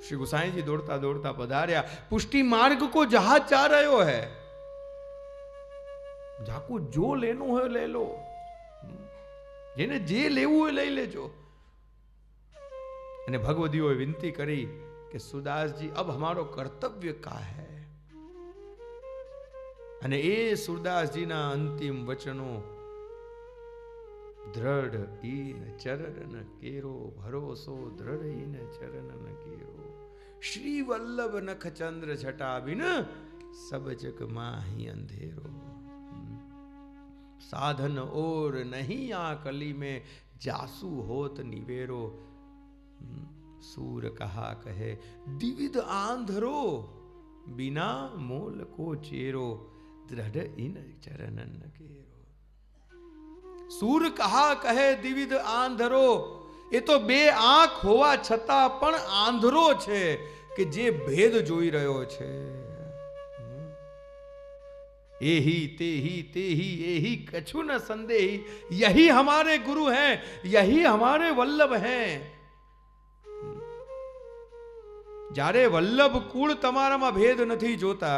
श्री गोसाई जी दौड़ता दौड़ता पधार्या। पुष्टि मार्ग को जहां जा रहे है, जाको जो लेनो है ले लो, जेने जे लेवू है लई लेजो। અને ભગવદીઓએ વિનંતી કરી કે સુરદાસજી अब हमारो कर्तव्य का है। અને એ સુરદાસજીના અંતિમ વચનો દ્રઢ ઈન ચરણ કેરો ભરોસો દ્રઢ ઈન ચરણ કેરો શ્રી વલ્લભ નખ ચંદ્ર છટા બિન सब जग माही अंधेरो साधन और नहीं आ कली में जासू होत निवेरो सूर कहा कहे दिविध आंधरो बिना मोल को चेरो दृढ़ इन चरणन केरो। सूर कहा कहे दिविध आंधरो, એ તો બે આંખ હોવા છતાં પણ આંધળો છે કે જે ભેદ જોઈ રહ્યો છે। एही तेही तेही एही कछु न संदेही, यही हमारे गुरु हैं, यही हमारे वल्लभ हैं। जारे वल्लभ कूल तमारामां भेद नहीं जोता।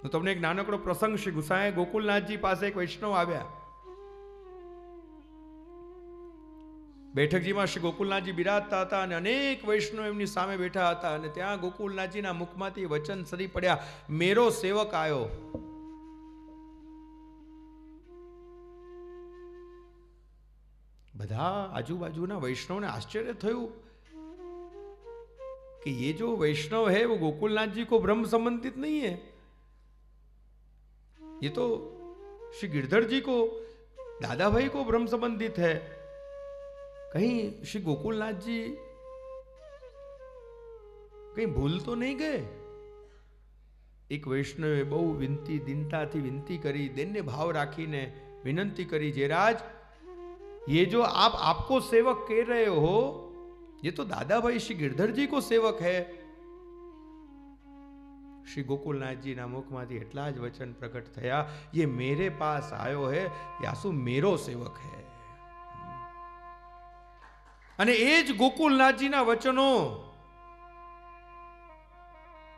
तो तमने एक नानकड़ो प्रसंग श्री गुसाई गोकुलनाथ जी पास एक वैष्णव आव्या। बैठकजीमां श्री गोकुलनाथजी बिराजता हता अने अनेक वैष्णव एमनी सामे बैठा हता अने त्यां गोकुलनाथजीना मुखमांथी वचन सरी पड्या, मेरो सेवक आयो। बधा आजूबाजूना वैष्णवने आश्चर्य थयुं कि ये जो वैष्णव है वो गोकुलनाथ जी को ब्रह्म संबंधित नहीं है, ये तो श्री गिरधर जी को, दादा भाई को ब्रह्म संबंधित है। कहीं श्री गोकुलनाथ जी कहीं भूल तो नहीं गए? एक वैष्णवे बहु विनती दीनता थी विनती करी, दैन्य भाव राखीने विनंती करी, जयराज ये जो आप आपको सेवक कह रहे हो, ये तो दादा भाई श्री गिरधर जी को सेवक है। श्री गोकुलनाथ जी ना मुखमांथी एटला ज वचन प्रकट थया, ये मेरे पास आयो है, यासु मेरो सेवक है। અને એ જ ગોકુલનાથજીના વચનો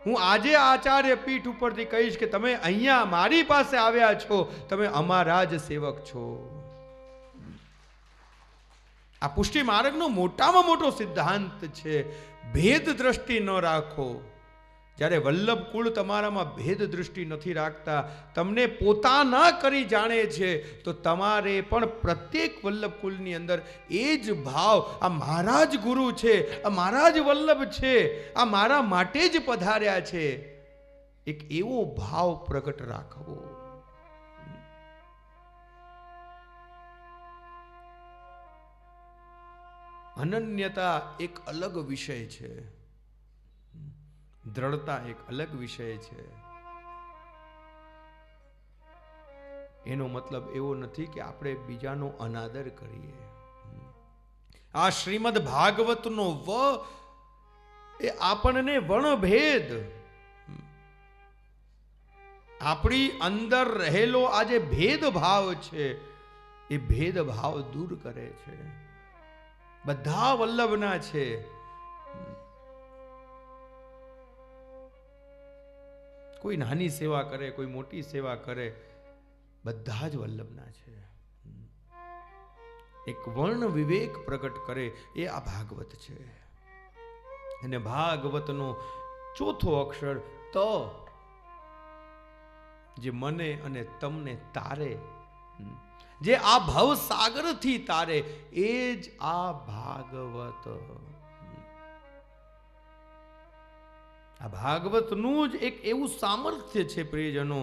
હું આજે આચાર્ય પીઠ ઉપરથી કહીશ કે તમે અહીંયા મારી પાસે આવ્યા છો, તમે અમારા જ સેવક છો। આ પુષ્ટિ માર્ગનો મોટામાં મોટો સિદ્ધાંત છે, ભેદ દ્રષ્ટિ ન રાખો। જ્યારે વલ્લભ કુળ તમારામાં ભેદ દૃષ્ટિ નથી રાખતા, તમને પોતાના કરી જાણે છે, તો તમારે પણ પ્રત્યેક વલ્લભ કુલની અંદર એ જ ભાવ, આ મારા જ ગુરુ છે, આ મારા જ વલ્લભ છે, આ મારા માટે જ પધાર્યા છે, એક એવો ભાવ પ્રગટ રાખવો। અનન્યતા એક અલગ વિષય છે, દ્રઢતા એક અલગ વિષય છે। એનો મતલબ એવો નથી કે આપણે બીજાનો અનાદર કરીએ। આ શ્રીમદ ભાગવતનો વ એ આપણને વર્ણભેદ, આપણી અંદર રહેલો આ જે ભેદભાવ છે એ ભેદભાવ દૂર કરે છે। બધા વલ્લભના છે, कोई नानी सेवा करे, कोई मोटी सेवा करे, बधा ज वल्लभना छे। एक वर्ण विवेक प्रकट करे ए आ भागवत छे। अने भागवतनो चौथो अक्षर त, जे मने अने तमने तारे, जे आ भव सागर थी तारे, ए ज आ भागवत। આ ભાગવતનું જ એક એવું સામર્થ્ય છે પ્રિયજનો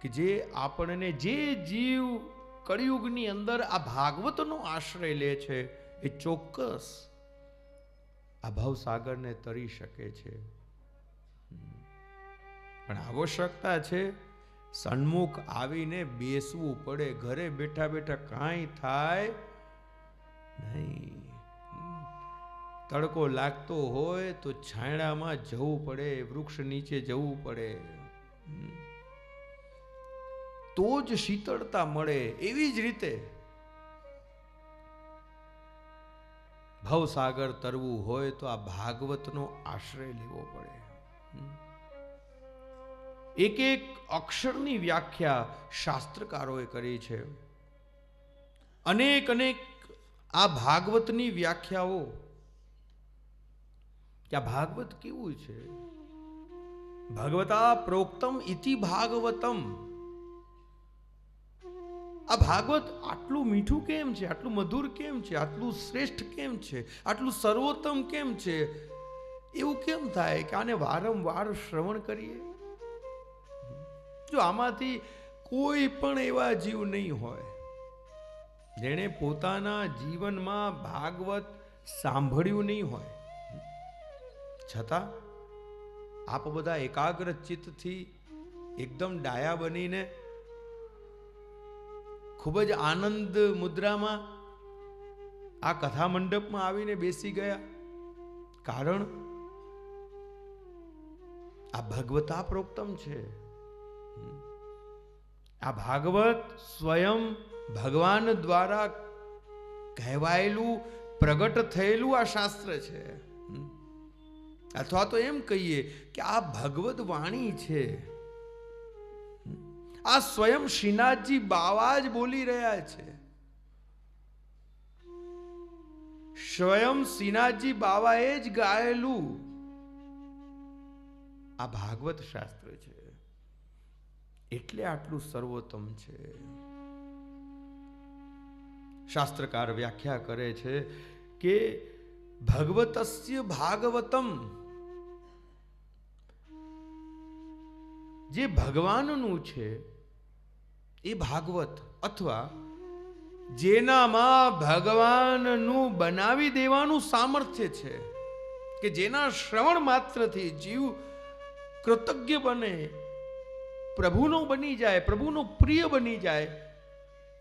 કે જે આપણને, જે જીવ કળિયુગની અંદર આ ભાગવતનો આશ્રય લે છે એ ચોક્કસ આ ભવસાગરને તરી શકે છે। પણ આવશ્યકતા છે સન્મુખ આવીને બેસવું પડે। ઘરે બેઠા બેઠા કાંઈ થાય નહીં। તડકો લાગતો હોય તો છાયડામાં જવું પડે, વૃક્ષ નીચે જવું પડે, તો જ શીતળતા મળે। એવી જ રીતે ભવસાગર તરવું હોય તો આ ભાગવતનો આશ્રય લેવો પડે. એક એક અક્ષરની વ્યાખ્યા શાસ્ત્રકારોએ કરી છે. અનેક અનેક આ ભાગવતની વ્યાખ્યાઓ કે આ ભાગવત કેવું છે. ભગવતા પ્રોક્તમ ઇતિ ભાગવતમ. આ ભાગવત આટલું મીઠું કેમ છે, આટલું મધુર કેમ છે, આટલું શ્રેષ્ઠ કેમ છે, આટલું સર્વોત્તમ કેમ છે? એવું કેમ થાય કે આને વારંવાર શ્રવણ કરીએ? જો આમાંથી કોઈ પણ એવા જીવ નહીં હોય જેણે પોતાના જીવનમાં ભાગવત સાંભળ્યું નહીં હોય, છતાં આપ બધા એકાગ્ર ચિત્તથી એકદમ ડાયા બનીને ખૂબ જ આનંદ મુદ્રામાં આ કથા મંડપમાં આવીને બેસી ગયા. કારણ આ ભગવતા પ્રોક્તમ છે. આ ભાગવત સ્વયં ભગવાન દ્વારા કહેવાયેલું પ્રગટ થયેલું આ શાસ્ત્ર છે. અથવા તો એમ કહીએ કે આ ભગવદ વાણી છે. આ સ્વયં શ્રીનાથજી બાવા જ બોલી રહ્યા છે. સ્વયં શ્રીનાથજી બાવાએ જ ગાયેલું આ ભાગવત શાસ્ત્ર છે. એટલે આટલું સર્વોત્તમ છે. શાસ્ત્રકાર વ્યાખ્યા કરે છે કે ભગવતસ્ય ભાગવતમ, જે ભગવાનનું છે એ ભાગવત, અથવા જેનામાં ભગવાનનું બનાવી દેવાનું સામર્થ્ય છે, કે જેના શ્રવણ માત્રથી જીવ કૃતજ્ઞ બને, પ્રભુનો બની જાય, પ્રભુનો પ્રિય બની જાય,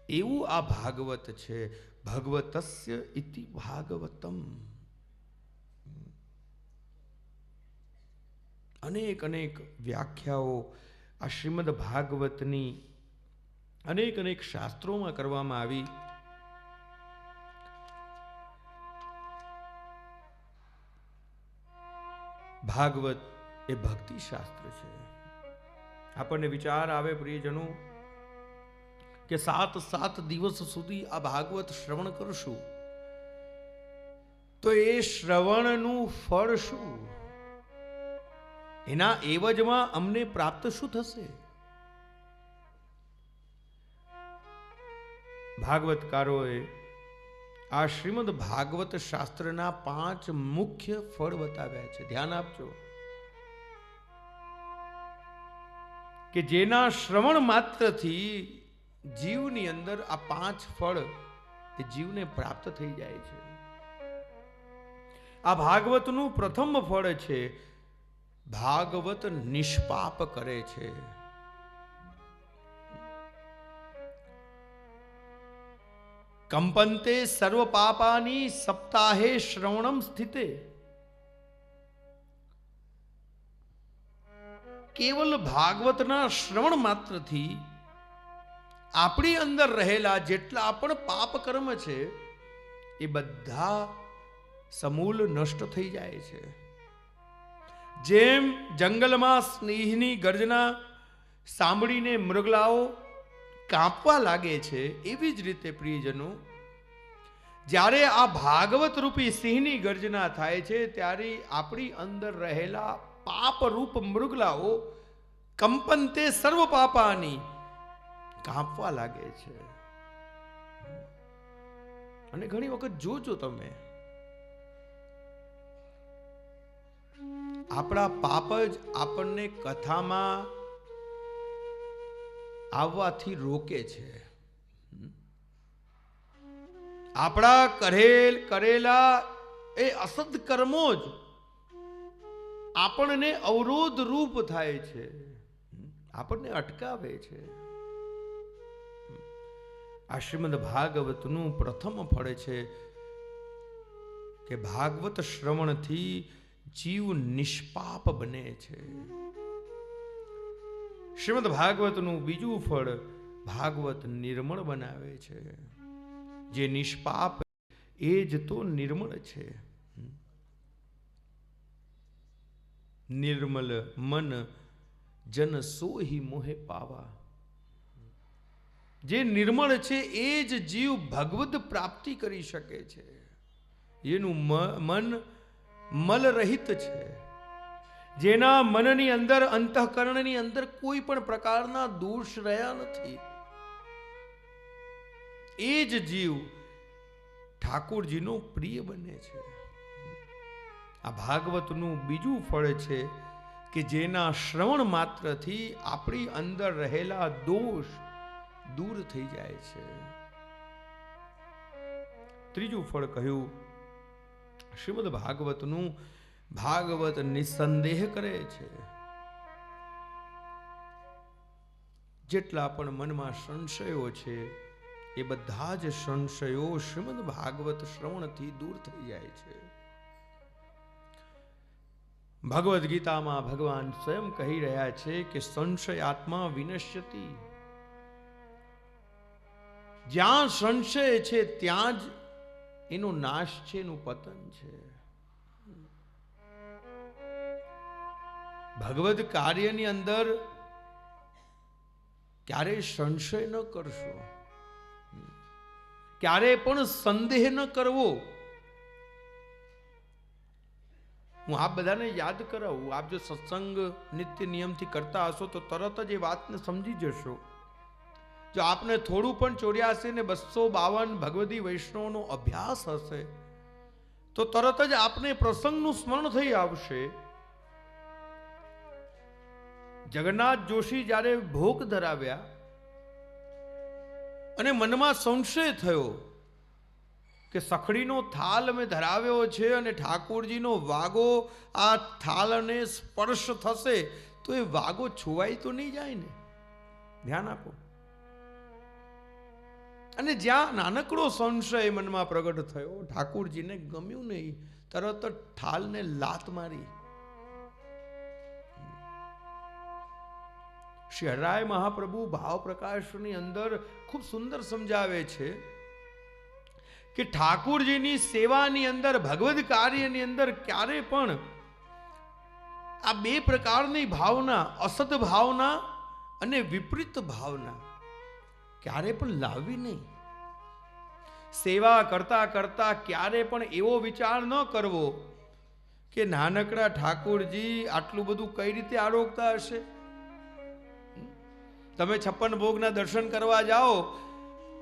એવું આ ભાગવત છે. ભગવતસ્ય ઇતિ ભાગવતમ. અનેક અનેક વ્યાખ્યાઓ આ શ્રીમદ ભાગવતની અનેક અનેક શાસ્ત્રોમાં કરવામાં આવી. ભાગવત એ ભક્તિ શાસ્ત્ર છે. આપણને વિચાર આવે પ્રિયજનો કે 7 દિવસ સુધી આ ભાગવત શ્રવણ કરશું તો એ શ્રવણનું ફળ શું? એના એવજમાં અમને પ્રાપ્ત શું થશે? ભાગવતકારોએ આ શ્રીમદ ભાગવત શાસ્ત્રના 5 મુખ્ય ફળ બતાવ્યા છે. ધ્યાન આપજો કે જેના શ્રવણ માત્રથી જીવની અંદર આ 5 ફળ એ જીવને પ્રાપ્ત થઈ જાય છે. આ ભાગવતનું પ્રથમ ફળ છે ભાગવત નિષ્પાપ કરે છે. કંપંતે સર્વ પાપાની સપ્તાહે શ્રવણમ સ્થિતે. કેવલ ભાગવતના શ્રવણ માત્રથી આપણી અંદર રહેલા જેટલા પણ પાપ કર્મ છે એ બધા સમૂલ નષ્ટ થઈ જાય છે. જેમ જંગલમાં સિંહની ગર્જના સાંભળીને મૃગલાઓ કાંપવા લાગે છે, એવી જ રીતે પ્રિયજનો જ્યારે આ ભાગવત રૂપી સિંહની ગર્જના થાય છે ત્યારે આપણી અંદર રહેલા પાપ રૂપ મૃગલાઓ કંપંતે સર્વ પાપાની કાંપવા લાગે છે. અને ઘણી વખત જોજો તમે, આપણા પાપ જ આપણને કથામાં આવવાથી રોકે છે. આપણા કરેલા એ અસદ કર્મો જ આપણને અવરોધ રૂપ થાય છે, આપણને અટકાવે છે. આ શ્રીમદ ભાગવતનું પ્રથમ ફળ છે કે ભાગવત શ્રવણથી જીવ નિષ્પાપ બને છે. શ્રીમદ ભાગવતનું બીજું ફળ ભાગવત નિર્મળ બનાવે છે. જે નિષ્પાપ એ જ તો નિર્મળ છે. નિર્મલ મન જન સોહી મોહે પાવા. જે નિર્મળ છે એ જ જીવ ભગવદ પ્રાપ્તિ કરી શકે છે. એનું મન મલ રહિત છે. જેના મનની અંદર, અંતઃકરણની અંદર કોઈ પણ પ્રકારના દોષ રહ્યા નથી, એ જ જીવ ઠાકોરજીનો પ્રિય બને છે. આ ભાગવતનું બીજું ફળ છે કે જેના શ્રવણ માત્રથી આપણી અંદર રહેલા દોષ દૂર થઈ જાય છે. ત્રીજું ફળ કહ્યું શ્રીમદ ભાગવતનું, ભાગવત નિસંદેહ કરે છે. જેટલા પણ મનમાં સંશયો છે એ બધા જ સંશયો શ્રીમદ ભાગવત શ્રવણથી દૂર થઈ જાય છે. ભગવદ્ ગીતામાં ભગવાન સ્વયં કહી રહ્યા છે કે સંશયાત્મા વિનશ્યતિ. જ્યાં સંશય છે ત્યાં જ એનો નાશ છે, એનું પતન છે. ભગવદ કાર્યની અંદર ક્યારેય સંશય ન કરશો, ક્યારે પણ સંદેહ ન કરવો. હું આપ બધાને યાદ કરાવું, આપ જો સત્સંગ નિત્ય નિયમથી કરતા હશો તો તરત જ એ વાતને સમજી જશો. જો આપને થોડું પણ 84 ને 252 ભગવદી વૈષ્ણવનો અભ્યાસ હશે તો તરત જ આપને પ્રસંગનું સ્મરણ થઈ આવશે. જગન્નાથ જોશી જ્યારે ભોગ ધરાવ્યા અને મનમાં સંશય થયો કે સખડીનો થાલ મેં ધરાવ્યો છે અને ઠાકોરજીનો વાગો આ થાલને સ્પર્શ થશે તો એ વાગો છુવાઈ તો નહીં જાય ને. ધ્યાન આપો. અને જ્યાં નાનકડો સંશય મનમાં પ્રગટ થયો, ઠાકોરજીને ગમ્યું નહીં, તરત જ થાલને લાત મારી. શ્રી હરાય મહાપ્રભુ ભાવ પ્રકાશની અંદર ખૂબ સુંદર સમજાવે છે કે ઠાકોરજીની સેવાની અંદર, ભગવદ કાર્યની અંદર ક્યારે પણ આ બે પ્રકારની ભાવના, અસત ભાવના અને વિપરીત ભાવના ક્યારે પણ લાવવી નહીં. સેવા કરતા કરતા ક્યારે પણ એવો વિચાર ન કરવો કે નાનકડા ઠાકોરજી આટલું બધું કઈ રીતે આરોગતા હશે. તમે 56 ભોગના દર્શન કરવા જાઓ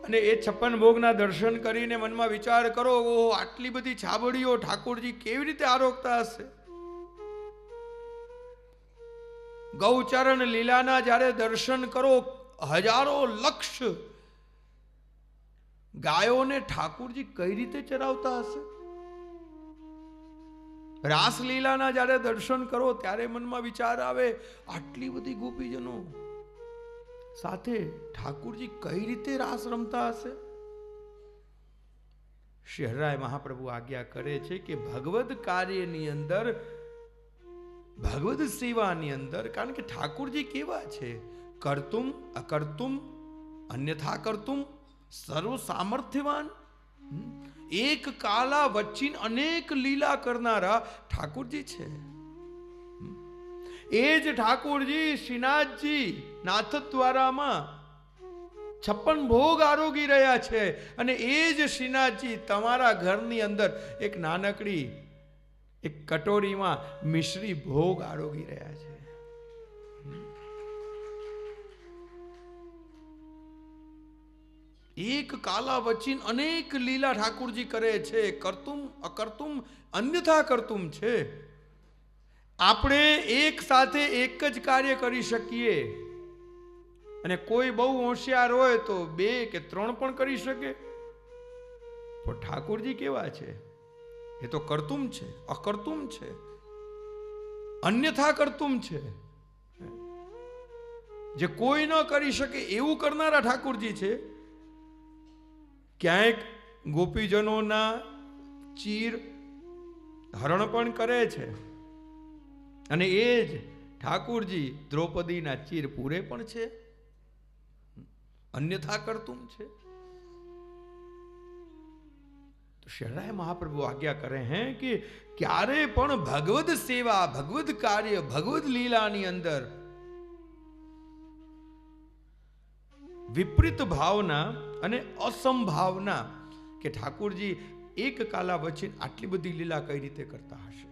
અને એ 56 ભોગના દર્શન કરીને મનમાં વિચાર કરો, ઓહો આટલી બધી છાબડીઓ ઠાકોરજી કેવી રીતે આરોગતા હશે. ગૌચરણ લીલાના જ્યારે દર્શન કરો, હજારો લક્ષ ગાયોને ઠાકોરજી કઈ રીતે ચરાવતા હશે. રાસલીલાના જ્યારે દર્શન કરો ત્યારે મનમાં વિચાર આવે, આટલી બધી ગોપીજનો સાથે ઠાકોરજી કઈ રીતે રાસ રમતા હશે. શ્રી હરાય મહાપ્રભુ આજ્ઞા કરે છે કે ભગવદ કાર્યની અંદર, ભગવદ સેવાની અંદર, કારણ કે ઠાકોરજી કેવા છે, કર્તુમ અકર્તુમ અન્યથા કર્તુમ સર્વ સામર્થ્યવાન. એક કાલા વચ્ચીન અનેક લીલા કરનારા ઠાકોરજી છે. એ જ ઠાકોરજી શ્રીનાથજી નાથદ્વારામાં 56 ભોગ આરોગી રહ્યા છે અને એ જ શ્રીનાથજી તમારા ઘરની અંદર એક નાનકડી એક કટોરીમાં મિશ્રી ભોગ આરોગી રહ્યા છે. એક કાલા વચીન અનેક લીલા ઠાકોરજી કરે છે. કર્તુમ અકર્તુમ અન્યથા કર્તુમ છે. આપણે એક સાથે એક જ કાર્ય કરી શકીએ અને કોઈ બહુ હોશિયાર હોય તો 2 કે 3 પણ કરી શકે. પણ ઠાકોરજી કેવા છે, એ તો કર્તુમ છે, અકર્તુમ છે, અન્યથા કર્તુમ છે. જે કોઈ ન કરી શકે એવું કરનારા ઠાકોરજી છે. ક્યાંક ગોપીજનોના ચીર હરણ પણ કરે છે અને એ જ ઠાકોરજી દ્રૌપદીના ચીર પૂરે પણ છે. અન્યથા કર્તુમ છે. તો शरणाय महाप्रभु आज्ञा करे हैं कि क्यारे पण भगवद सेवा, भगवद कार्य, भगवद लीलानी अंदर विपरीत भावना અને અસંભાવના કે ઠાકોરજી એક કાલા વચ્ચે આટલી બધી લીલા કઈ રીતે કરતા હશે,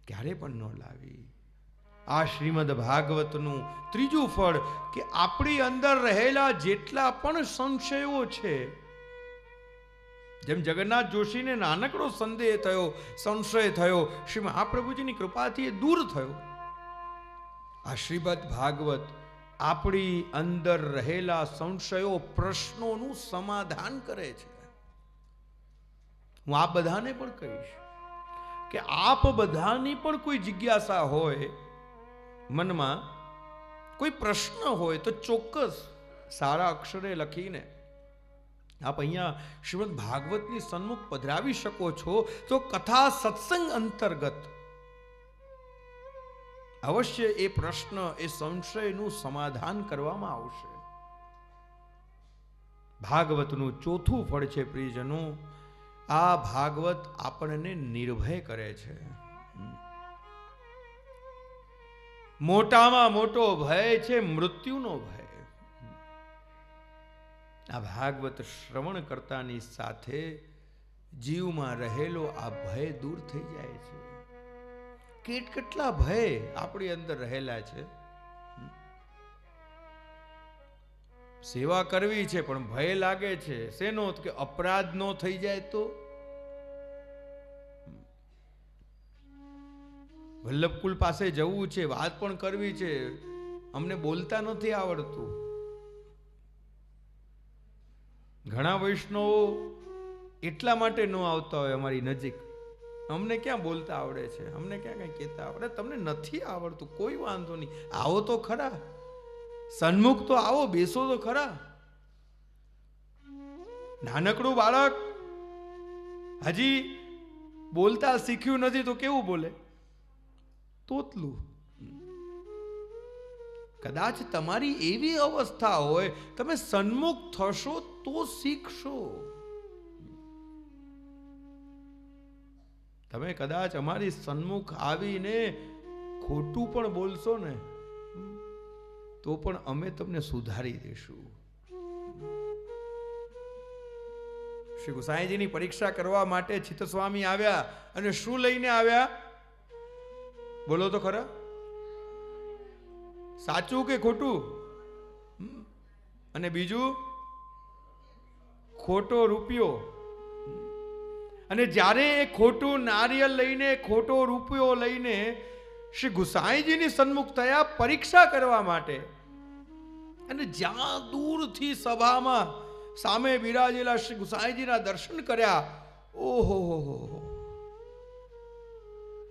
ક્યારે પણ ન લાવી. આ શ્રીમદ ભાગવતનું ત્રીજું ફળ કે આપણી અંદર રહેલા જેટલા પણ સંશયો છે, જેમ જગન્નાથ જોશીને નાનકડો સંદેહ થયો, સંશય થયો, શ્રી મહાપ્રભુજીની કૃપાથી એ દૂર થયો. આ શ્રીમદ ભાગવત આપણી અંદર રહેલા સંશયો, પ્રશ્નોનું સમાધાન કરે છે. હું આપ બધાને પણ કહીશ કે આપ બધાની પણ કોઈ જિજ્ઞાસા હોય, મનમાં કોઈ પ્રશ્ન હોય તો ચોક્કસ સારા અક્ષરે લખીને આપ અહીંયા શ્રીમદ ભાગવતની સન્મુખ પધરાવી શકો છો. તો કથા સત્સંગ અંતર્ગત અવશ્ય એ પ્રશ્ન, એ સંશયનું સમાધાન કરવામાં આવશે. ભાગવતનું ચોથું ફળ છે પ્રિયજનો, આ ભાગવત આપણને નિર્ભય કરે છે. મોટામાં મોટો ભય છે મૃત્યુનો ભય. આ ભાગવત શ્રવણ કરતાની સાથે જીવમાં રહેલો આ ભય દૂર થઈ જાય છે. કેટલા ભય આપણી અંદર રહેલા છે. સેવા કરવી છે પણ ભય લાગે છે. શેનો? કે અપરાધ નો થઈ જાય તો. વલ્લભકુલ પાસે જવું છે, વાત પણ કરવી છે, અમને બોલતા નથી આવડતું. ઘણા વૈષ્ણવો એટલા માટે ન આવતા હોય અમારી નજીક, અમને ક્યાં બોલતા આવડે છે, અમને ક્યાં કઈ કહેતા આવડે. તમને નથી આવડતું, કોઈ વાંધો નહીં, આવો તો ખરા, સન્મુખ તો આવો, બેસો તો ખરા. નાનકડું બાળક હજી બોલતા શીખ્યું નથી તો કેવું બોલે? તોતલું. કદાચ તમારી એવી અવસ્થા હોય, તમે સન્મુખ થશો તો શીખશો. તમે કદાચ અમારી સન્મુખ આવીને ખોટું પણ બોલશો ને તો પણ અમે તમને સુધારી દેશું. શ્રી ગુસાઈજીની પરીક્ષા કરવા માટે ચિત્તસ્વામી આવ્યા અને શું લઈને આવ્યા? બોલો તો ખરા, સાચું કે ખોટું? અને બીજું ખોટો રૂપિયો. અને જ્યારે એ ખોટું નારિયેળ લઈને, ખોટો રૂપિયો લઈને શ્રી ગુસાઈજીની સન્મુખ થયા પરીક્ષા કરવા માટે, અને જ્યાં દૂરથી સભામાં સામે બિરાજેલા શ્રી ગુસાઈજીના દર્શન કર્યા, ઓહો,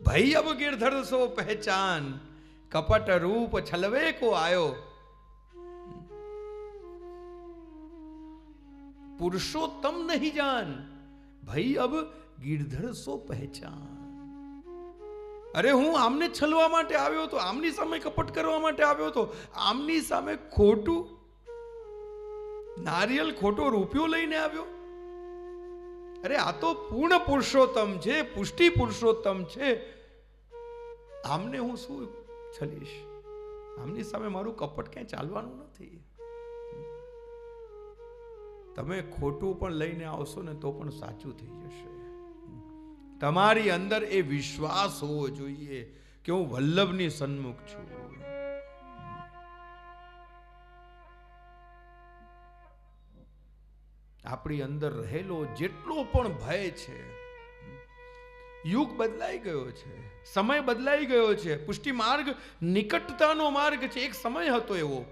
ભાઈ અબ गिरधर सो पहचान, कपट रूप छलवे को आयो, पुरुषोत्तम नहीं जान, भाई अब गिरधर सो पहचान. અરે હું આમને છલવા માટે આવ્યો હતો, આમની સામે કપટ કરવા માટે આવ્યો હતો, આમની સામે ખોટું નારિયેળ, ખોટો રૂપિયો લઈને આવ્યો. અરે આ તો પૂર્ણ પુરુષોત્તમ છે, પુષ્ટિ પુરુષોત્તમ છે, આમને હું શું છલીશ? આમની સામે મારું કપટ ક્યાંય ચાલવાનું નથી. તમે ખોટું પણ લઈને આવશો ને તો પણ સાચું થઈ જશે. તમારી અંદર એ વિશ્વાસ હોવો જોઈએ કે હું વલ્લભની સન્મુખ છું. આપણી અંદર રહેલો જેટલો પણ ભય છે, યુગ બદલાઈ ગયો છે, સમય બદલાઈ ગયો છે, પુષ્ટિ માર્ગ નિકટતાનો માર્ગ છે. એક સમય હતો એવો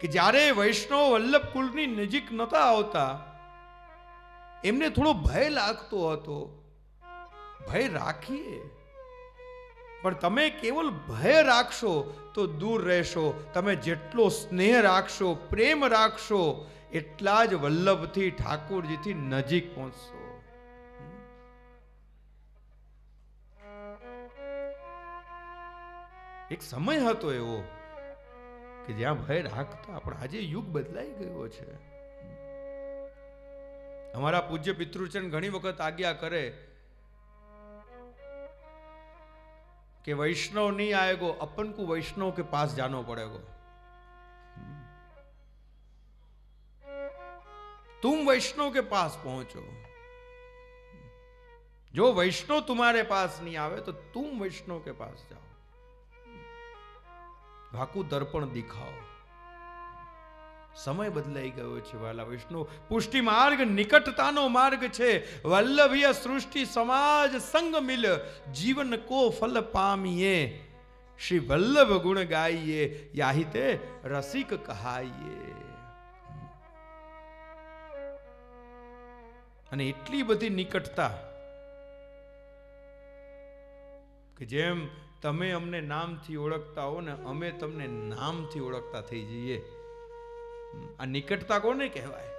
કે જ્યારે વૈષ્ણવ વલ્લભ કુળની નજીક નતા આવતા, એમને થોડો ભય લાગતો હતો. ભય રાખીએ, પણ તમે કેવલ ભય રાખશો તો દૂર રહેશો. તમે જેટલો સ્નેહ રાખશો, પ્રેમ રાખશો, એટલા જ વલ્લભથી, ઠાકોરજીથી નજીક પહોંચશો. એક સમય હતો એવો કે જ્યાં ભય રાખતા, પણ આજે યુગ બદલાઈ ગયો છે. हमारा पूज्य पितृचरण घनी वक्त आज्ञा करे कि वैष्णव नहीं आएगो, अपन को वैष्णव के पास जाना पड़ेगा। तुम वैष्णव के पास पहुंचो। जो वैष्णव तुम्हारे पास नहीं आवे तो तुम वैष्णव के पास जाओ, भाकू दर्पण दिखाओ। समय बदलाई गयो छे वाला वैष्णव। पुष्टि मार्ग निकटतानो मार्ग छे। वल्लभीय सृष्टि समाज संग मिल जीवन को फल पामिए। श्री वल्लभ गुण गाइए याही ते रसिक कहाइए। અને એટલી બધી નિકટતા કે જેમ તમે અમને નામથી ઓળખતા હો ને અમે તમને નામથી ઓળખતા થઈ જઈએ। આ નિકટતા કોને કહેવાય?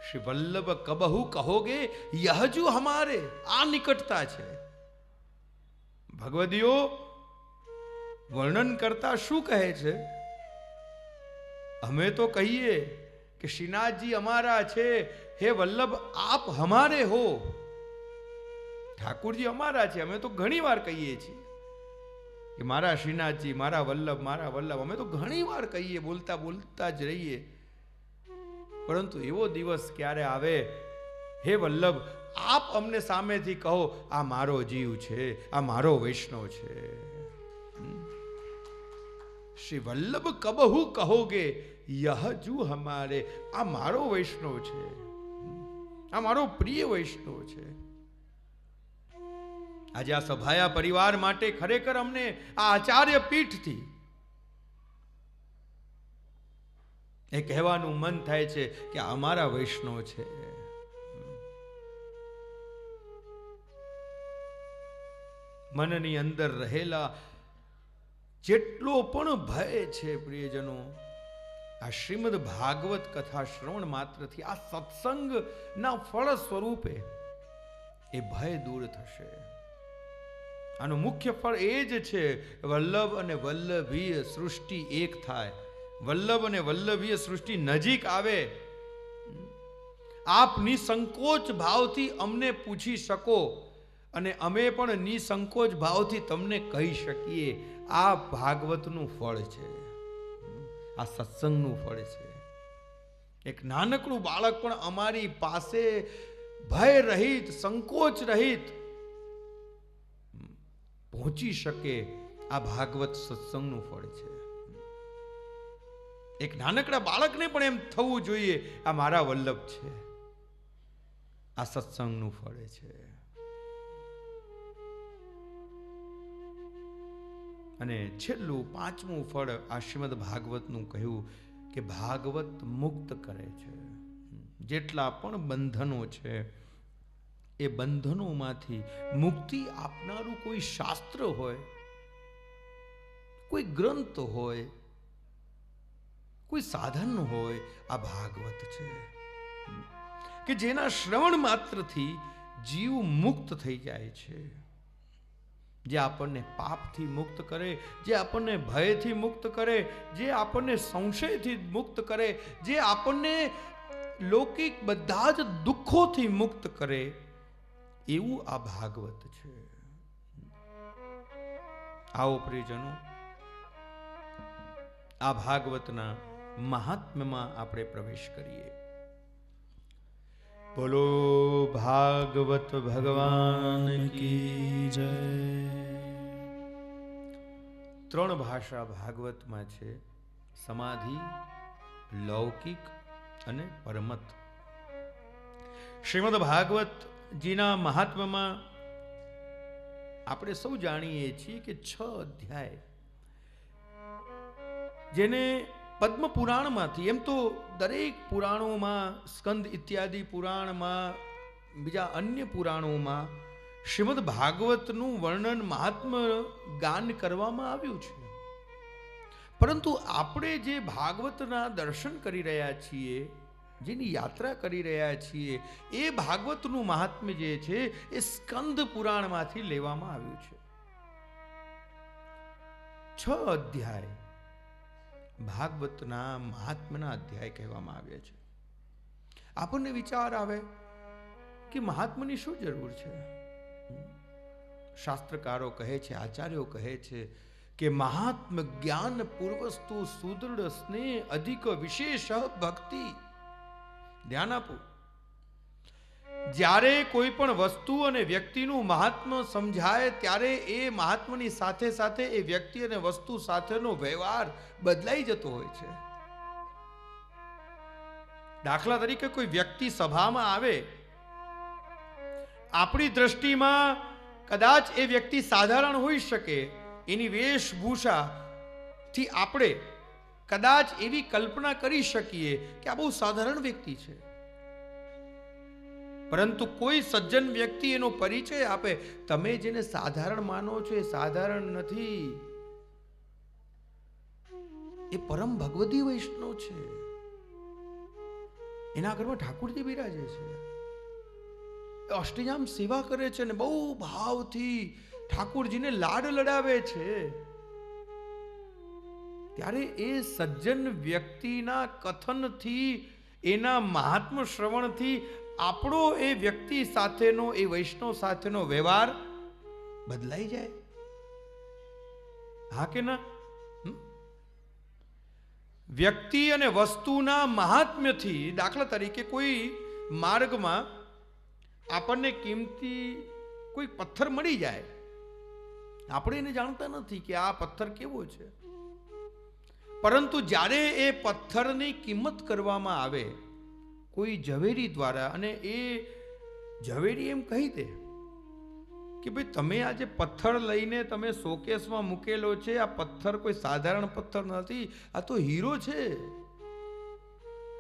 શ્રી વલ્લભ કબહુ કહોગે યહજુ હમારે, આ નિકટતા છે। ભગવદીઓ વર્ણન કરતા શું કહે છે? અમે તો કહીએ कि श्रीनाथ जी हमारा छे, हे वल्लभ आप हमारे हो। ठाकुर जी हमारा छे, हमें तो घणी वार कहिए छे कि मारा श्रीनाथ जी, मारा वल्लभ, हमें तो घणी वार कहिए, बोलता बोलता ज रहिए। परंतु एवो दिवस क्यारे आवे, हे वल्लभ आप अमने सामेथी कहो आ मारो जीव छे, आ मारो वैष्णव छे। श्री वल्लभ कबहू कहोगे यहजू हमारे, आ मारो वैष्णव छे, आ मारो प्रिय वैष्णव छे। आज आ सभाया परिवार माटे खरेखर अमने आ आचार्य पीठ थी ए कहेवानुं मन थाय छे कि अमारा वैष्णव छे। मननी अंदर रहेला जेटलो पण भय छे प्रियजनो, आ श्रीमद भागवत कथा श्रवण मात्र थी, आ सत्संग ना फल स्वरूपे ए भय दूर थशे। आनो मुख्य फल ए ज छे वल्लभ अने वल्लभीय सृष्टि एक थाय, वल्लभ अने वल्लभीय सृष्टि नजीक आवे। आप निसंकोच भावथी अमने पूछी शको अने अमे पण निसंकोच भावथी तमने कही शकीए। आ भागवतनुं फळ छे, आ सत्संगनुं फळ छे। एक नानकड़ुं बाळक पण अमारी पासे भय रहित, संकोच रहित पहोंची शके, आ भागवत सत्संगनुं फळ छे। एक नानकड़ा बाळकने पण एम थवुं जोईए आ मारा वल्लभ छे, आ सत्संगनुं फळ छे। અને છેલ્લું પાંચમું ફળ આ શ્રીમદ ભાગવતનું કહ્યું કે ભાગવત મુક્ત કરે છે। જેટલા પણ બંધનો છે એ બંધનોમાંથી મુક્તિ આપનારું કોઈ શાસ્ત્ર હોય, કોઈ ગ્રંથ હોય, કોઈ સાધન હોય, આ ભાગવત છે કે જેના શ્રવણ માત્રથી જીવ મુક્ત થઈ જાય છે। જે આપણને પાપથી મુક્ત કરે, જે આપણને ભયથી મુક્ત કરે, જે આપણને સંશયથી મુક્ત કરે, જે આપણને લૌકિક બધા જ દુઃખોથી મુક્ત કરે, એવું આ ભાગવત છે। આવો પ્રિયજનો, આ ભાગવતના મહાત્મ્યમાં આપણે પ્રવેશ કરીએ। बोलो भागवत भगवान की जय। त्रण भाषा भागवत में छे, समाधि, लौकिक अने परमत। श्रीमद भागवत जीना महात्म्य में आपणे सौ जाणीए छीए कि 6 अध्याय जेने पद्म पुराण मांथी, एम तो दरेक पुराणों में, स्कंद इत्यादि पुराण में, बीजा अन्य पुराणों में श्रीमद भागवतનું વર્ણન મહાત્મ્ય ગાન કરવામાં આવ્યું છે। પરંતુ આપણે જે ભાગવતના દર્શન કરી રહ્યા છીએ, જેની યાત્રા કરી રહ્યા છીએ, એ ભાગવતનું મહાત્મ્ય જે છે એ સ્કંદ પુરાણમાંથી લેવામાં આવ્યું છે। 6 અધ્યાય ભાગવતના મહાત્મ્યના અધ્યાય કહેવામાં આવ્યા છે. આપણને વિચાર આવે કે મહાત્માની શું જરૂર છે? શાસ્ત્રકારો કહે છે, આચાર્યો કહે છે કે મહાત્મ જ્ઞાન પૂર્વસ્તુ સુદૃઢ સ્નેહ અધિક વિશેષ ભક્તિ. ધ્યાન આપો, જ્યારે કોઈ પણ વસ્તુ અને વ્યક્તિનું મહાત્મ્ય સમજાય ત્યારે એ મહાત્માની સાથે સાથે એ વ્યક્તિ અને વસ્તુ સાથેનો વ્યવહાર બદલાઈ જતો હોય છે. દાખલા તરીકે કોઈ વ્યક્તિ સભામાં આવે, આપણી દ્રષ્ટિમાં કદાચ એ વ્યક્તિ સાધારણ હોઈ શકે, એની વેશભૂષાથી આપણે કદાચ એવી કલ્પના કરી શકીએ કે આ બહુ સાધારણ વ્યક્તિ છે. પરંતુ કોઈ સજ્જન વ્યક્તિ એનો પરિચય આપે, તમે જેને સાધારણ માનો છો એ સાધારણ નથી, એ પરમ ભગવદી વૈષ્ણવ છે, એના ઘરમાં ઠાકોરજી બિરાજે છે, અષ્ટયામ સેવા કરે છે ને બહુ ભાવથી ઠાકોરજીને લાડ લડાવે છે. ત્યારે એ સજ્જન વ્યક્તિના કથનથી, એના મહાત્મ્ય શ્રવણથી આપણો એ વ્યક્તિ સાથેનો, એ વૈષ્ણવ સાથેનો વ્યવહાર બદલાઈ જાય. હા કે ના? વ્યક્તિ અને વસ્તુના મહાત્મ્યથી, દાખલા તરીકે કોઈ માર્ગમાં આપણને કિંમતી કોઈ પથ્થર મળી જાય, આપણે એને જાણતા નથી કે આ પથ્થર કેવો છે, પરંતુ જ્યારે એ પથ્થરની કિંમત કરવામાં આવે કોઈ ઝવેરી દ્વારા, અને એ ઝવેરી એમ કહી દે કે ભાઈ તમે આ જે પથ્થર લઈને તમે શોકેસમાં મૂકેલો છે, આ પથ્થર કોઈ સાધારણ પથ્થર નથી, આ તો હીરો છે,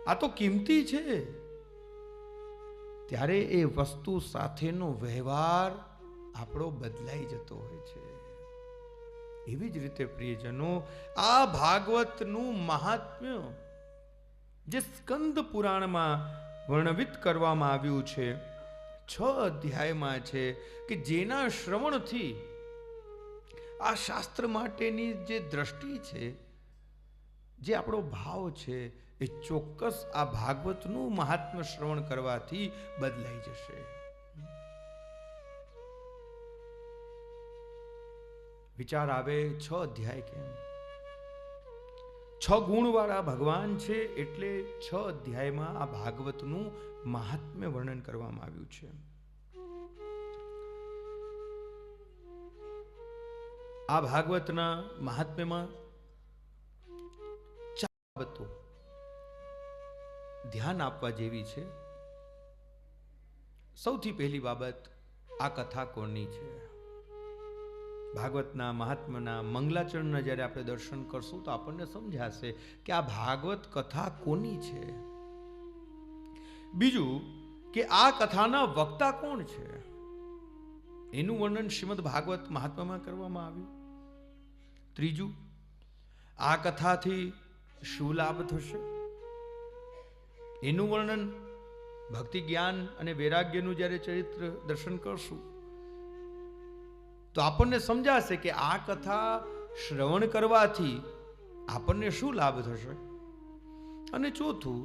આ તો કિંમતી છે, ત્યારે એ વસ્તુ સાથેનો વ્યવહાર આપણો બદલાઈ જતો હોય છે. એવી જ રીતે પ્રિયજનો, આ ભાગવતનું મહાત્મ્ય જે સ્કંદ પુરાણમાં વર્ણવિત કરવામાં આવ્યું છે, 6 અધ્યાયમાં છે, કે જેના શ્રવણથી આ શાસ્ત્ર માટેની જે દ્રષ્ટિ છે, જે આપણો ભાવ છે, એ ચોક્કસ આ ભાગવતનું મહાત્મ્ય શ્રવણ કરવાથી બદલાઈ જશે. વિચાર આવે 6 અધ્યાય કેમ? 6 ગુણવાળા ભગવાન છે, એટલે 6 અધ્યાયમાં આ ભાગવતનું મહાત્મ્ય વર્ણન કરવામાં આવ્યું છે. આ ભાગવતના મહાત્મ્યમાં 4 બાબતો ધ્યાન આપવા જેવી છે. સૌથી પહેલી બાબત, આ કથા કોની છે? ભાગવતના મહાત્મ્યના મંગલાચરણના જ્યારે આપણે દર્શન કરશું તો આપણને સમજાશે કે આ ભાગવત કથા કોની છે. બીજું કે આ કથાના વક્તા કોણ છે, એનું વર્ણન શ્રીમદ ભાગવત મહાત્મ્યમાં કરવામાં આવ્યું. ત્રીજું, આ કથાથી શું લાભ થશે, એનું વર્ણન ભક્તિ જ્ઞાન અને વૈરાગ્યનું જ્યારે ચરિત્ર દર્શન કરશું તો આપણને સમજાશે કે આ કથા શ્રવણ કરવાથી આપણને શું લાભ થશે. અને ચોથું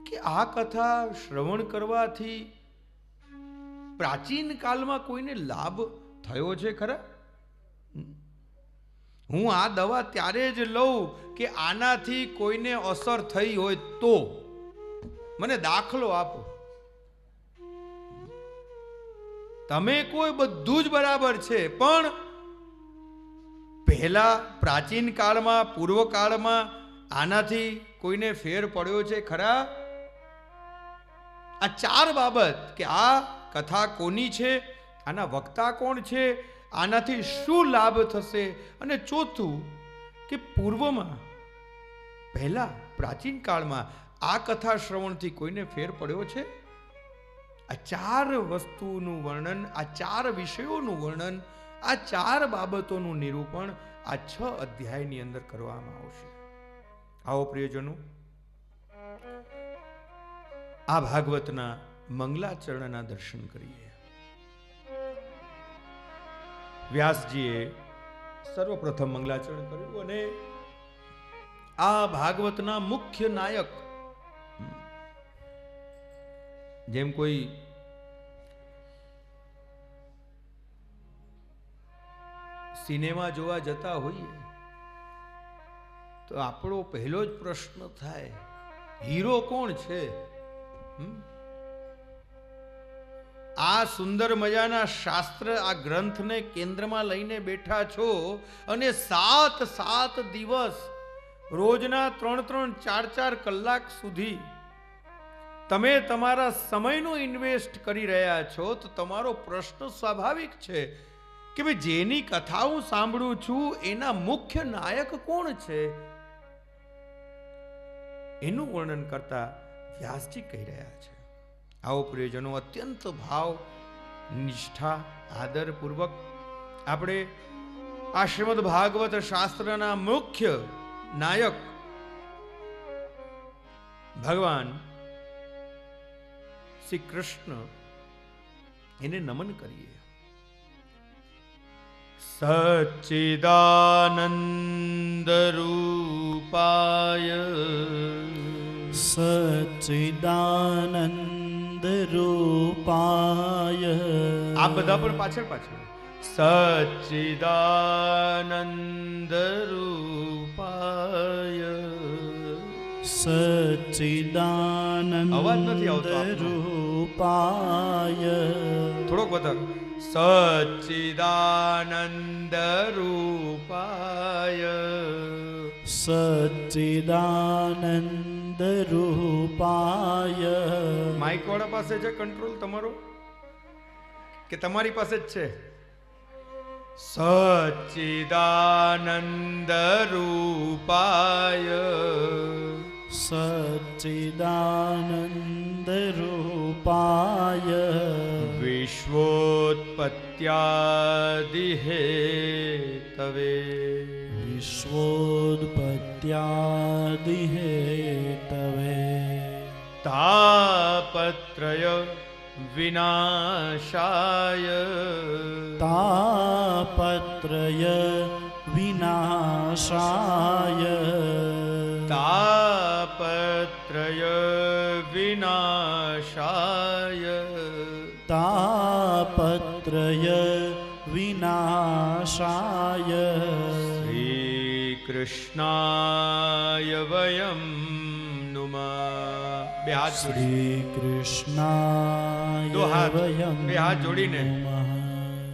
કે આ કથા શ્રવણ કરવાથી પ્રાચીન કાળમાં કોઈને લાભ થયો છે ખરા? હું આ દવા ત્યારે જ લઉં કે આનાથી કોઈને અસર થઈ હોય તો મને દાખલો આપો. તમે કોઈ બધું જ બરાબર છે, પણ પહેલા પ્રાચીન કાળમાં, પૂર્વ કાળમાં આનાથી કોઈને ફેર પડ્યો છે ખરા? આ 4 બાબત, કે આ કથા કોની છે, આના વક્તા કોણ છે, આનાથી શું લાભ થશે, અને ચોથું કે પૂર્વમાં, પહેલા પ્રાચીન કાળમાં આ કથા શ્રવણથી કોઈને ફેર પડ્યો છે. આ 4 વસ્તુનું વર્ણન, આ 4 વિષયોનું વર્ણન, આ 4 બાબતોનું નિરૂપણ આ 6 અધ્યાયની અંદર કરવામાં આવશે. આવો પ્રિયજનો, આ ભાગવતના મંગલાચરણના દર્શન કરીએ. વ્યાસજીએ સર્વપ્રથમ મંગલાચરણ કર્યું અને આ ભાગવતના મુખ્ય નાયક, જેમ કોઈ સિનેમા જોવા જતા હોઈએ તો આપણો પહેલો જ પ્રશ્ન થાય, હીરો કોણ છે? આ સુંદર મજાના શાસ્ત્ર, આ ગ્રંથને કેન્દ્રમાં લઈને બેઠા છો અને 7 દિવસ રોજના 3 4 કલાક સુધી તમે તમારા સમયનું ઇન્વેસ્ટ કરી રહ્યા છો, તો તમારો પ્રશ્ન સ્વાભાવિક છે કે ભાઈ જેની કથા હું સાંભળું છું એના મુખ્ય નાયક કોણ છે? એનું વર્ણન કરતા વ્યાસજી કહી રહ્યા છે. આવો પ્રિયજનો, અત્યંત ભાવ, નિષ્ઠા, આદરપૂર્વક આપણે આ શ્રીમદ ભાગવત શાસ્ત્રના મુખ્ય નાયક ભગવાન શ્રી કૃષ્ણ એને નમન કરીએ. સચ્ચિદાનંદ રૂપાય, સચ્ચિદાનંદ રૂપાય. આ બધા પણ પાછળ સચ્ચિદાનંદ રૂપાય, સચ્ચિદાનંદ અવાજ નથી આવતો રૂપાય. થોડોક વધારો. સચ્ચિદાનંદ રૂપાય, સચ્ચિદાનંદ રૂપાય. માઇક વાળા પાસે છે કંટ્રોલ તમારો કે તમારી પાસે જ છે? સચ્ચિદાનંદ રૂપાય, સચ્ચિદાનંદ રૂપાય. વિશ્વોત્પત્યાદિ હેતવે, વિશ્વોત્પત્યાદિ હેતવે. તાપત્રય વિનાશાય, તાપત્રય વિનાશાય. તાપત્રય વિનાશાય, તાપત્રય વિનાશાય. શ્રી કૃષ્ણાય વયમ નુમઃ. બે હાથ શ્રી કૃષ્ણાય વયમ બે હાથ જોડીને નમઃ.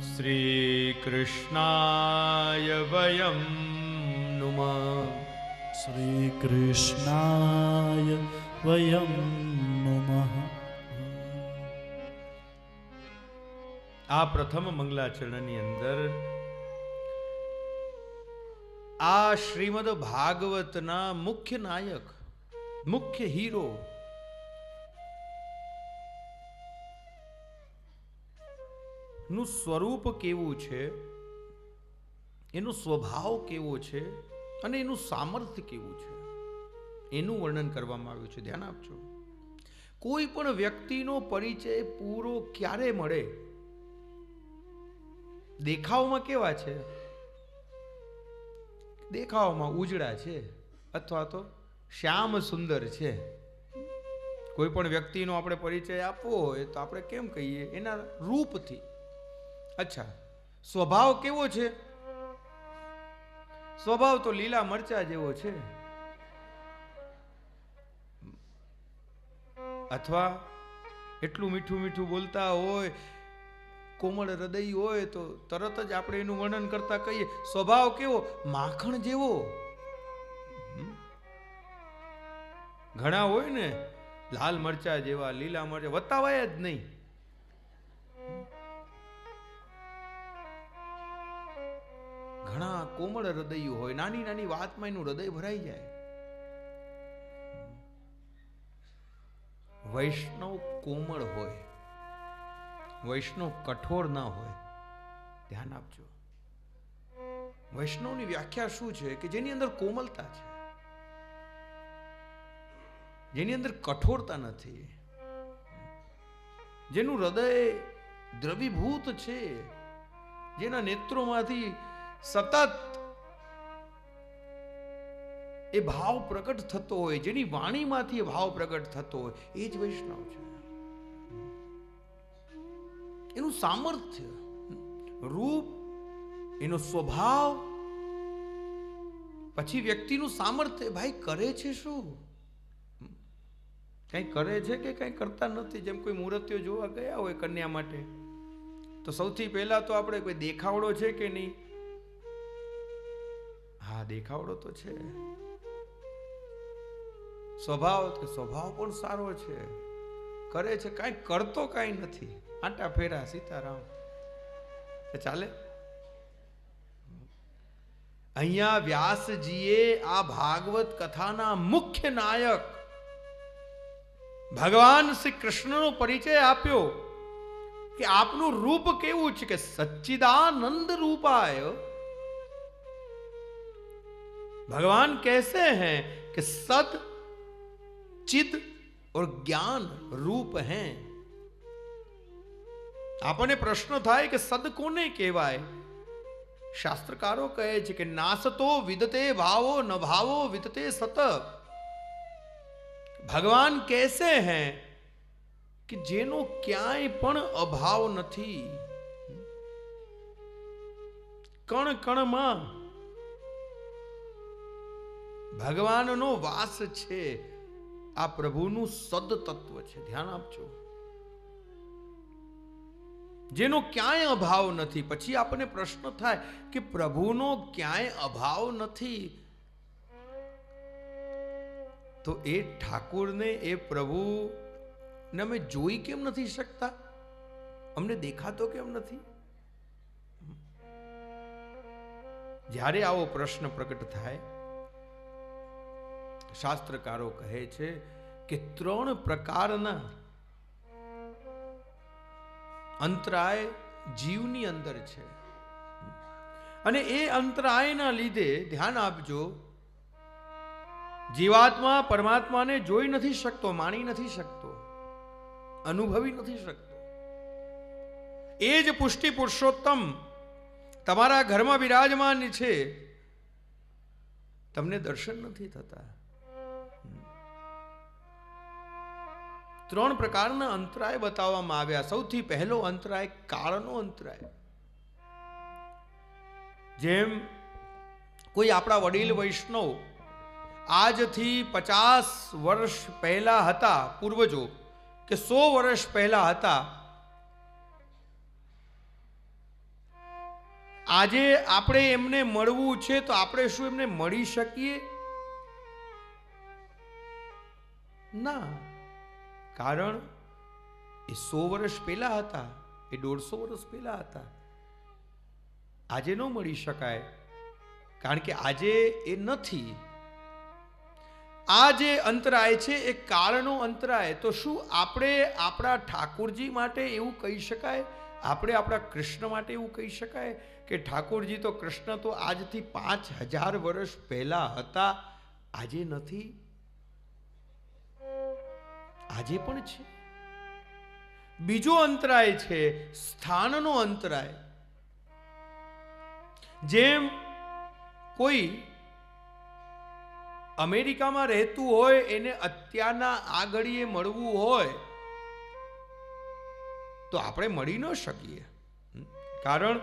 શ્રી કૃષ્ણાય વયમ નુમઃ. શ્રી કૃષ્ણાય વયમ નમઃ. આ પ્રથમ મંગલાચરણની અંદર આ શ્રીમદ ભાગવતના મુખ્ય નાયક, મુખ્ય હીરો નું સ્વરૂપ કેવું છે, એનો સ્વભાવ કેવો છે અને એનું સામર્થ્ય કેવું છે, એનું વર્ણન કરવામાં આવ્યું છે. ધ્યાન આપજો. કોઈ પણ વ્યક્તિનો પરિચય પૂરો ક્યારે મળે? દેખાવમાં કેવા છે? દેખાવમાં ઉજળા છે અથવા તો શ્યામ સુંદર છે. કોઈ પણ વ્યક્તિનો આપણે પરિચય આપવો હોય તો આપણે કેમ કહીએ? એના રૂપથી. અચ્છા, સ્વભાવ કેવો છે? સ્વભાવ તો લીલા મરચા જેવો છે. અથવા એટલું મીઠું મીઠું બોલતા હોય, કોમળ હૃદય હોય તો તરત જ આપણે એનું વર્ણન કરતા કહીએ સ્વભાવ કેવો? માખણ જેવો. ઘણા હોય ને લાલ મરચા જેવા, લીલા મરચા, વતાવાય જ નહીં. ઘણા કોમળ હૃદય હોય, નાની નાની વાતમાં એનું હૃદય ભરાઈ જાય. વૈષ્ણવ કોમળ હોય, વૈષ્ણવ કઠોર ના હોય. ધ્યાન આપજો. વૈષ્ણવની વ્યાખ્યા શું છે? કે જેની અંદર કોમલતા છે, જેની અંદર કઠોરતા નથી, જેનું હૃદય દ્રવીભૂત છે, જેના નેત્રોમાંથી સતત એ ભાવ પ્રગટ થતો હોય, જેની વાણીમાંથી એ ભાવ પ્રગટ થતો હોય, એ જ વૈષ્ણવ છે. એનું સામર્થ્ય, રૂપ, એનો સ્વભાવ, પછી વ્યક્તિનું સામર્થ્ય. ભાઈ કરે છે શું? કઈ કરે છે કે કઈ કરતા નથી? જેમ કોઈ મૂર્તિઓ જોવા ગયા હોય કન્યા માટે, તો સૌથી પહેલા તો આપણે કોઈ દેખાવડો છે કે નહીં? હા, દેખાવડો તો છે. સ્વભાવ પણ સારો છે, કરે છે, કાંઈ કરતો કાંઈ નથી, આંટા ફેરા સીતારામ ચાલે. અહીંયા વ્યાસજીએ આ ભાગવત કથાના મુખ્ય નાયક ભગવાન શ્રી કૃષ્ણનો પરિચય આપ્યો કે આપનું રૂપ કેવું છે, કે સચ્ચિદાનંદ રૂપાય. भगवान कैसे हैं कि सद चिद और ज्ञान रूप हैं. આપણને પ્રશ્ન થાય કે સદ કોને કહેવાય? શાસ્ત્રકારો કહે છે કે નાસતો વિદતે ભાવો ન ભાવો વિદતે સત. ભગવાન कैसे हैं કે જેનો ક્યાંય પણ અભાવ નથી, કણ કણમાં ભગવાનનો વાસ છે. આ પ્રભુનું સદ તત્વ છે, ધ્યાન આપજો. જેનો ક્યાંય અભાવ નથી. પછી આપણને પ્રશ્ન થાય કે પ્રભુનો ક્યાંય અભાવ નથી, તો એ ઠાકુરને, એ પ્રભુને અમે જોઈ કેમ નથી શકતા? અમને દેખાતો કેમ નથી? જ્યારે આવો પ્રશ્ન પ્રગટ થાય, શાસ્ત્રકારો કહે છે કે 3 પ્રકારના અંતરાય જીવની અંદર છે, અને એ અંતરાયના લીધે ધ્યાન આપજો, જીવાત્મા પરમાત્માને જોઈ નથી શકતો, માણી નથી શકતો, અનુભવી નથી શકતો. એ જ પુષ્ટિ પુરુષોત્તમ તમારા ઘરમાં બિરાજમાન છે, તમને દર્શન નથી થતા. 3 પ્રકારના અંતરાય બતાવવામાં આવ્યા. સૌથી પહેલો અંતરાય કાળનો અંતરાય. જેમ કોઈ આપણા વડીલ વૈષ્ણવ આજથી 50 વર્ષ પહેલા હતા, પૂર્વજો કે 100 વર્ષ પહેલા હતા, આજે આપણે એમને મળવું છે તો આપણે શું એમને મળી શકીએ? ના. કારણ એ 100 વર્ષ પહેલા હતા, એ 150 વર્ષ પહેલા હતા. આજે ન મળી શકાય, કારણ કે આજે એ નથી. આ જે અંતરાય છે એ કાળનો અંતરાય. તો શું આપણે આપણા ઠાકોરજી માટે એવું કહી શકાય? આપણે આપણા કૃષ્ણ માટે એવું કહી શકાય કે ઠાકોરજી તો કૃષ્ણ તો આજથી 5000 વર્ષ પહેલા હતા, આજે નથી? આજે પણ છે. બીજો અંતરાય છે સ્થાનનો અંતરાય. જેમ કોઈ અમેરિકામાં રહેતું હોય, એને અત્યારના આ ઘડીએ મળવું હોય તો આપણે મળી ન શકીએ, કારણ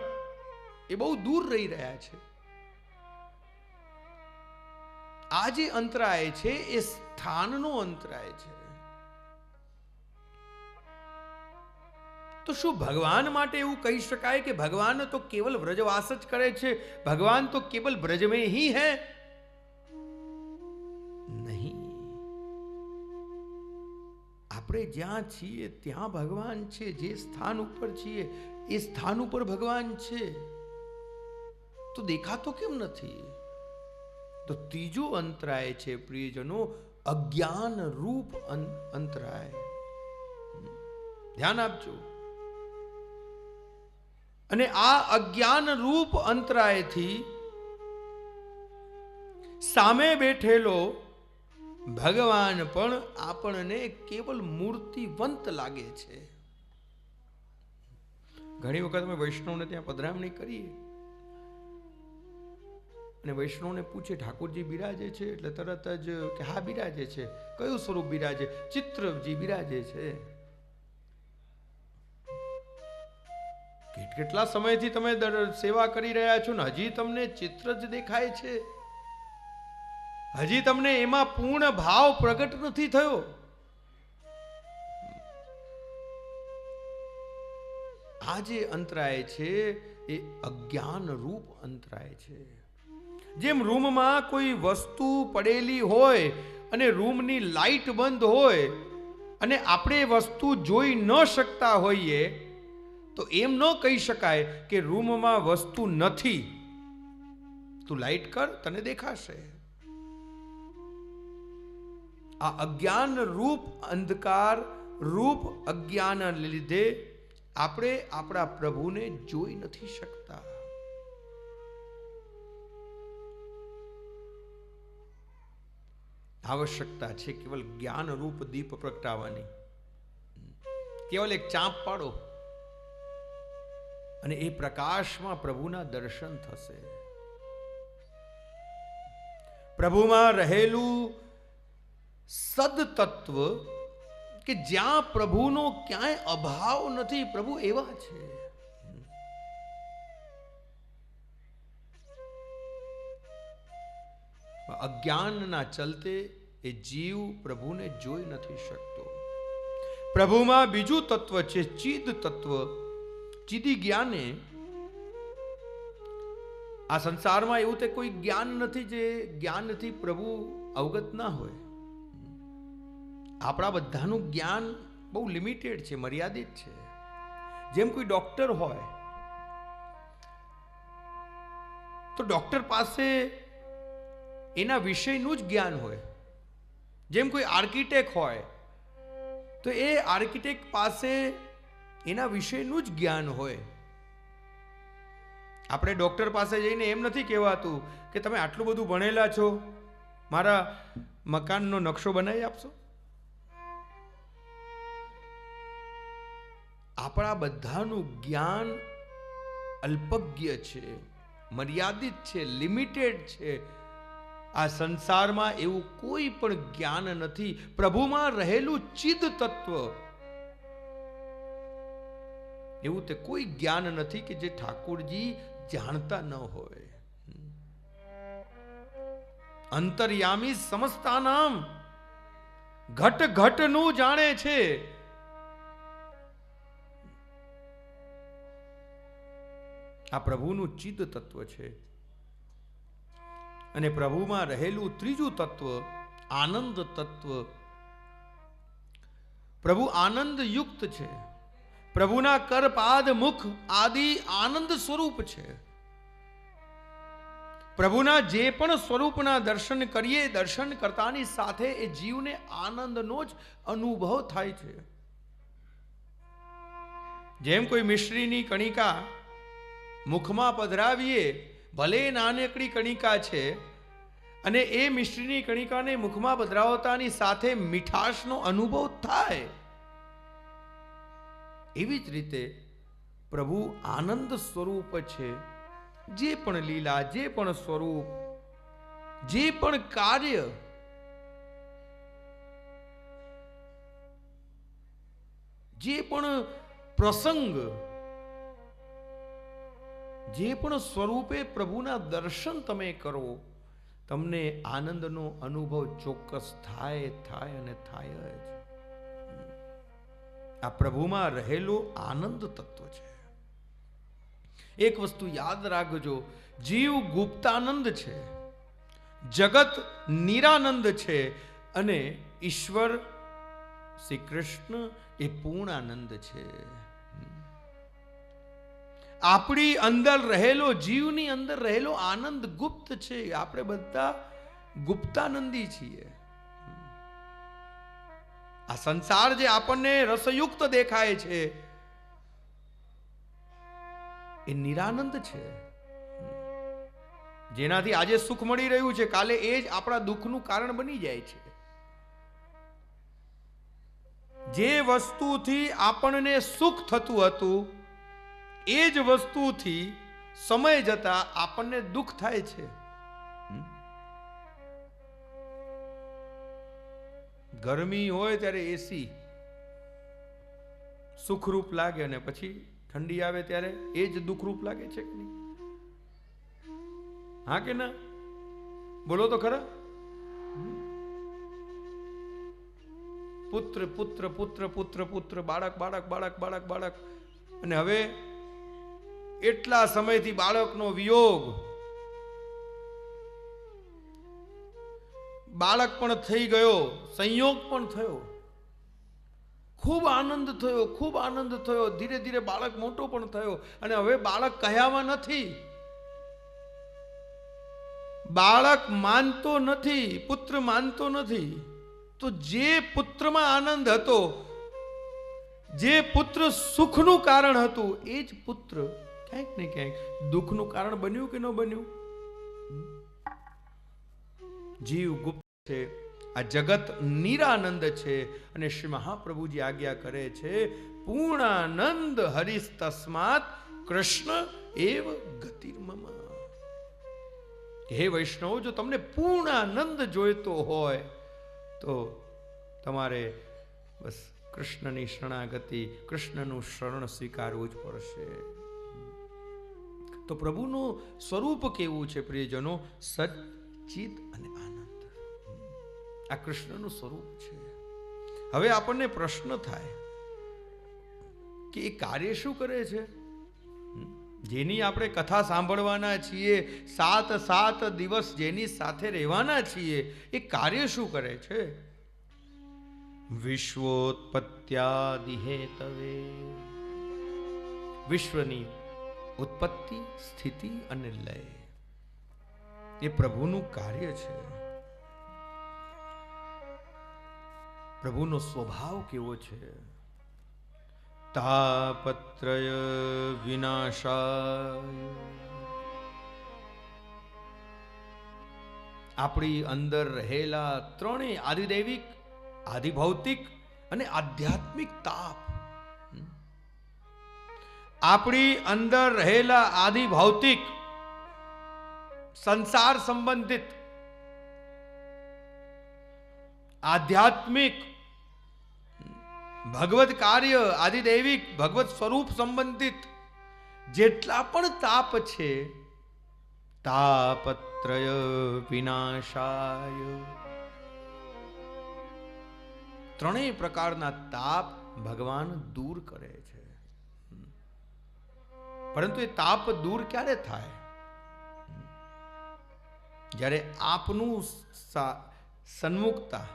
એ બહુ દૂર રહી રહ્યા છે. આ જે અંતરાય છે એ સ્થાનનો અંતરાય છે. તો શું ભગવાન માટે એવું કહી શકાય કે ભગવાન તો કેવલ વ્રજવાસ જ કરે છે, ભગવાન તો કેવલ ब्रज में ही है? નહીં. આપણે જ્યાં છીએ ત્યાં ભગવાન છે. જે સ્થાન ઉપર છીએ એ સ્થાન ઉપર ભગવાન છે. તો દેખાતો કેમ નથી? તો ત્રીજો અંતરાય છે પ્રિયજનો, અજ્ઞાન રૂપ અંતરાય. ધ્યાન આપજો. અને આ અજ્ઞાન રૂપ અંતરાયથી સામે બેઠેલો ભગવાન પણ આપણને કેવલ મૂર્તિવંત લાગે છે. ઘણી વખત અમે વૈષ્ણવને ત્યાં પધરામણી કરીએ અને વૈષ્ણવને પૂછે ઠાકોરજી બિરાજે છે એટલે તરત જ કે હા બિરાજે છે. કયું સ્વરૂપ બિરાજે? ચિત્રજી બિરાજે છે. કેટલા સમયથી તમે સેવા કરી રહ્યા છો ને હજી તમને ચિત્ર જ દેખાય છે? હજી તમને એમાં પૂર્ણ ભાવ પ્રગટ નથી થયો? આ જે અંતરાય છે એ અજ્ઞાન રૂપ અંતરાય છે. જેમ રૂમમાં કોઈ વસ્તુ પડેલી હોય અને રૂમની લાઈટ બંધ હોય અને આપણે વસ્તુ જોઈ ન શકતા હોઈએ તો એમ ન કહી શકાય કે રૂમમાં વસ્તુ નથી. તું લાઈટ કર, તને દેખાશે. આ અજ્ઞાન રૂપ અંધકાર રૂપ અજ્ઞાન લીધે આપણે આપણા પ્રભુને જોઈ નથી શકતા. આવશ્યકતા છે કેવલ જ્ઞાન રૂપ દીપ પ્રગટાવવાની. કેવલ એક ચાંપ પાડો અને એ પ્રકાશમાં પ્રભુના દર્શન થશે. પ્રભુમાં રહેલું સદ તત્વ કે જ્યાં પ્રભુનો ક્યાંય અભાવ નથી, પ્રભુ એવા છે. અજ્ઞાનના ચલતે એ જીવ પ્રભુને જોઈ નથી શકતો. પ્રભુમાં બીજું તત્વ છે ચિદ તત્વ. ચિદી જ્ઞાને આ સંસારમાં એવું તે કોઈ જ્ઞાન નથી જે જ્ઞાનથી પ્રભુ અવગત ના હોય. આપણા બધાનું જ્ઞાન બહુ લિમિટેડ છે, મર્યાદિત છે. જેમ કોઈ ડોક્ટર હોય તો ડોક્ટર પાસે એના વિષયનું જ જ્ઞાન હોય. જેમ કોઈ આર્કિટેક્ટ હોય તો એ આર્કિટેક્ટ પાસે એના વિષયનું જ જ્ઞાન હોય. આપણે ડોક્ટર પાસે જઈને એમ નથી કહેવાતું કે તમે આટલું બધું ભણેલા છો, મારા મકાનનો નકશો બનાવી આપશો. આપણા બધાનું જ્ઞાન અલ્પજ્ઞ છે, મર્યાદિત છે, લિમિટેડ છે. આ સંસારમાં એવું કોઈ પણ જ્ઞાન નથી. પ્રભુમાં રહેલું ચિદ તત્વ એવું તે કોઈ જ્ઞાન નથી કે જે ઠાકોરજી જાણતા ન હોય. અંતર્યામી સમસ્તાનામ, ઘટ ઘટનું જાણે છે. આ પ્રભુનું ચિદ તત્વ છે. અને પ્રભુમાં રહેલું ત્રીજું તત્વ આનંદ તત્વ. પ્રભુ આનંદ યુક્ત છે. પ્રભુના કરપાદ મુખ આદિ આનંદ સ્વરૂપ છે. પ્રભુના જે પણ સ્વરૂપના દર્શન કરીએ, દર્શન કરતાની સાથે એ જીવને આનંદનો જ અનુભવ થાય છે. જેમ કોઈ મિશ્રીની કણિકા મુખમાં પધરાવીએ, ભલે નાનકડી કણિકા છે, અને એ મિશ્રીની કણિકાને મુખમાં પધરાવતાની સાથે મીઠાશનો અનુભવ થાય. એવી જ રીતે પ્રભુ આનંદ સ્વરૂપ છે. જે પણ લીલા, જે પણ સ્વરૂપ, જે પણ કાર્ય જે પણ પ્રસંગ, જે પણ સ્વરૂપે પ્રભુના દર્શન તમે કરો, તમને આનંદનો અનુભવ ચોક્કસ થાય અને થાય જ. આ પ્રભુમાં રહેલું આનંદ તત્વ છે. એક વસ્તુ યાદ રાખજો, જીવ ગુપ્તાનંદ છે, જગત નિરાનંદ છે, અને ઈશ્વર શ્રી કૃષ્ણ એ પૂર્ણાનંદ છે. આપણી અંદર રહેલો, જીવની અંદર રહેલો આનંદ ગુપ્ત છે. આપણે બધા ગુપ્તાનંદી છીએ. આ સંસાર જે આપણને રસયુક્ત દેખાય છે એ નિરાનંદ છે. જેનાથી આજે સુખ મળી રહ્યું છે, કાલે એ જ આપણા દુઃખનું કારણ બની જાય છે. જે વસ્તુથી આપણને સુખ થતું હતું એ જ વસ્તુથી સમય જતા આપણને દુઃખ થાય છે. ગરમી હોય ત્યારે એસી સુખરૂપ લાગે, અને પછી ઠંડી આવે ત્યારે એ જ દુઃખરૂપ લાગે છે કે નહીં? હા કે ના? બોલો તો ખરા. પુત્ર પુત્ર પુત્ર પુત્ર પુત્ર, બાળક બાળક બાળક બાળક બાળક, અને હવે એટલા સમયથી બાળકનો વિયોગ, બાળક પણ થઈ ગયો, સંયોગ પણ થયો, ખૂબ આનંદ થયો, ખૂબ આનંદ થયો. ધીરે ધીરે બાળક મોટો પણ થયો, અને હવે બાળક કહેવામાં નથી, બાળક માનતો નથી, પુત્ર માનતો નથી. તો જે પુત્રમાં આનંદ હતો, જે પુત્ર સુખનું કારણ હતું, એ જ પુત્ર ક્યાંક ને ક્યાંક દુઃખનું કારણ બન્યું કે ન બન્યું? જીવ ગુપ્ત છે, આ જગત નિરાનંદ છે, અને શ્રી મહાપ્રભુજી આજ્ઞા કરે છે, પૂર્ણાનંદ હરિસ તસ્માત કૃષ્ણ એવ ગતિર્મમ. હે વૈષ્ણવ, જો તમને પૂર્ણાનંદ જોઈતો હોય તો તમારે બસ કૃષ્ણની શરણાગતિ, કૃષ્ણનું શરણ સ્વીકારવું જ પડશે. તો પ્રભુનું સ્વરૂપ કેવું છે પ્રિયજનો? સચ્ચિત અને આનંદ. આ કૃષ્ણનું સ્વરૂપ છે. હવે આપણને પ્રશ્ન થાય કે એ કાર્ય શું કરે છે? જેની આપણે કથા સાંભળવાના છીએ, 7 દિવસ જેની સાથે રહેવાના છીએ, એ કાર્ય શું કરે છે? વિશ્વોત્પત્યાદિ હેતવે, વિશ્વની ઉત્પત્તિ, સ્થિતિ અને લય, એ પ્રભુનું કાર્ય છે. પ્રભુનો સ્વભાવ કેવો છે? તાપત્રય વિનાશાય. આપણી અંદર રહેલા ત્રણેય આદિદૈવિક, આદિભૌતિક અને આધ્યાત્મિક તાપ, આપણી અંદર રહેલા આદિભૌતિક સંસાર સંબંધિત, આધ્યાત્મિક ભગવત કાર્ય, આદિદૈવિક ભગવત સ્વરૂપ સંબંધિત જેટલા પણ તાપ છે, તાપત્રય વિનાશાય, ત્રણેય પ્રકારના તાપ ભગવાન દૂર કરે છે. પરંતુ એ તાપ દૂર ક્યારે થાય? જ્યારે આપનું સન્મુખતા,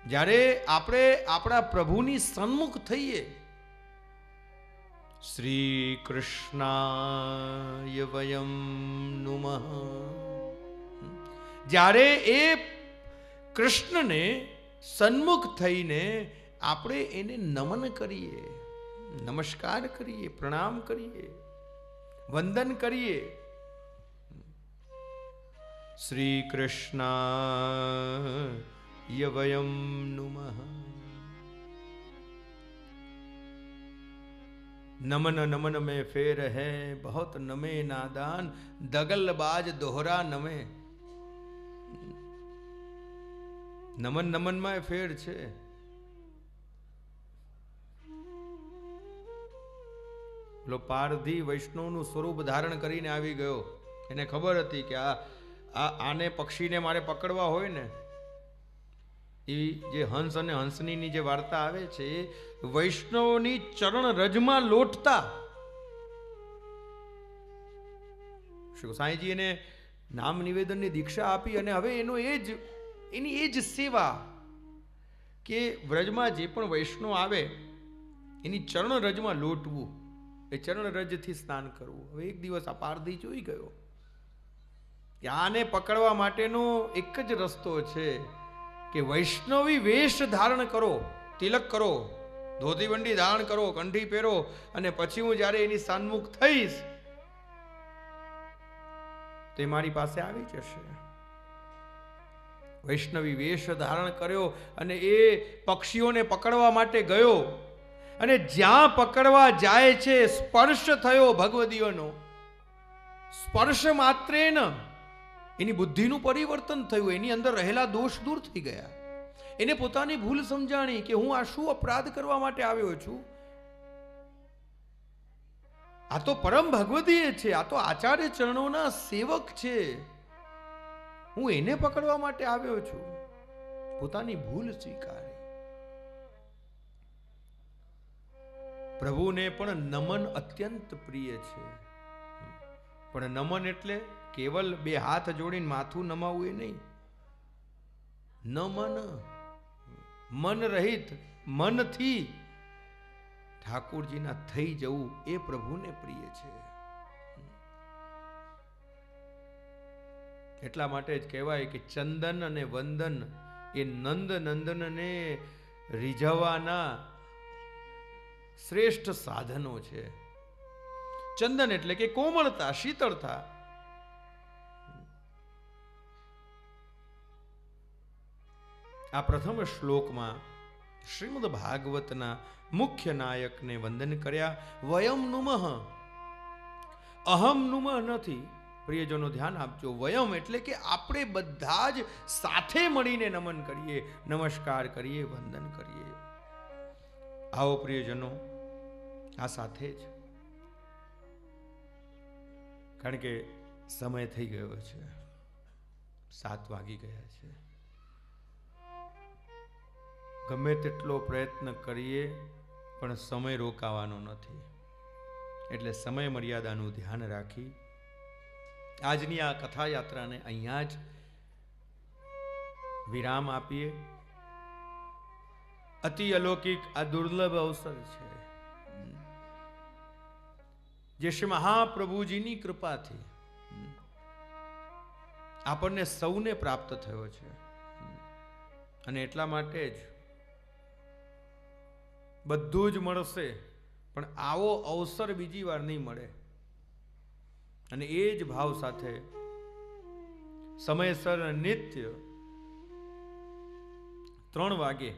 જ્યારે આપણે આપણા પ્રભુની સન્મુખ થઈએ. શ્રી કૃષ્ણાય વયમ નુમઃ. જ્યારે એ કૃષ્ણને સન્મુખ થઈને આપણે એને નમન કરીએ, નમસ્કાર કરીએ, પ્રણામ કરીએ, વંદન કરીએ. શ્રી કૃષ્ણાય વયમ નુમઃ. नमन नमन में फेर है बहुत नमे नादान, दगलबाज दोहरा नमे. નમન નમનમાં ફેર છે. પેલો પારધી વૈષ્ણવનું સ્વરૂપ ધારણ કરીને આવી ગયો. એને ખબર હતી કે આને પક્ષીને મારે પકડવા હોય ને, એ જે હંસ અને હંસની જે વાર્તા આવે છે, વૈષ્ણવની ચરણ રજમાં લોટતા સાંઈજી એને નામ નિવેદનની દીક્ષા આપી, અને હવે એની એ જ સેવા કે વ્રજમાં જે પણ વૈષ્ણવ આવે એની ચરણ રજમાં લોટવું, એ ચરણ રજથી સ્નાન કરવું. હવે એક દિવસ આ પારધી જોઈ ગયો કે આને પકડવા માટેનો એક જ રસ્તો છે કે વૈષ્ણવી વેશ ધારણ કરો, તિલક કરો, ધોતીબંડી ધારણ કરો, કંઠી પહેરો, અને પછી હું જ્યારે એની સન્મુખ થઈશ તે મારી પાસે આવી જશે. વૈષ્ણવી વેશ ધારણ કર્યો અને એ પક્ષીઓને પકડવા માટે ગયો, અને જ્યાં પકડવા જાય છે સ્પર્શ થયો ભગવદીઓનો. સ્પર્શ માત્રેન એની બુદ્ધિનું પરિવર્તન થયું, એની અંદર રહેલા દોષ દૂર થઈ ગયા. એને પોતાની ભૂલ સમજાણી કે હું આ શું અપરાધ કરવા માટે આવ્યો છું. આ તો પરમ ભગવદીય છે, આ તો આચાર્ય ચરણોના સેવક છે, હું એને પકડવા માટે આવ્યો છું. પોતાની ભૂલ સ્વીકારી. પ્રભુને પણ નમન અત્યંત પ્રિય છે. પણ નમન એટલે કેવલ બે હાથ જોડીને માથું નમાવવું એ નહીં. નમન મન રહિત, મનથી ઠાકોરજીના થઈ જવું એ પ્રભુને પ્રિય છે. એટલા માટે જ કહેવાય કે ચંદન અને વંદન એ નંદ નંદનને રીઝવવાના શ્રેષ્ઠ સાધનો છે. ચંદન એટલે કે કોમળતા, શીતળતા. આ પ્રથમ શ્લોકમાં શ્રીમદ ભાગવતના મુખ્ય નાયકને વંદન કર્યા. વયમ નુમઃ, અહમ નુમઃ નથી. પ્રિયજનો ધ્યાન આપજો. વયમ એટલે કે આપણે બધા જ સાથે મળીને નમન કરીએ, નમસ્કાર કરીએ, વંદન કરીએ. આવો પ્રિયજનો, આ સાથે જ, કારણ કે સમય થઈ ગયો છે, 7 વાગી ગયા છે. ગમે તેટલો પ્રયત્ન કરીએ પણ સમય રોકાવાનો નથી. એટલે સમય મર્યાદાનું ધ્યાન રાખી આજની આ કથા યાત્રાને અહીંયા જ વિરામ આપીએ. અતિ અલૌકિક આ દુર્લભ અવસર છે જે શ્રી મહાપ્રભુજીની કૃપાથી આપણને સૌને પ્રાપ્ત થયો છે. અને એટલા માટે જ બધું જ મળશે, પણ આવો અવસર બીજી વાર નહીં મળે. અને એ જ ભાવ સાથે સમયસર નિત્ય 3 વાગે,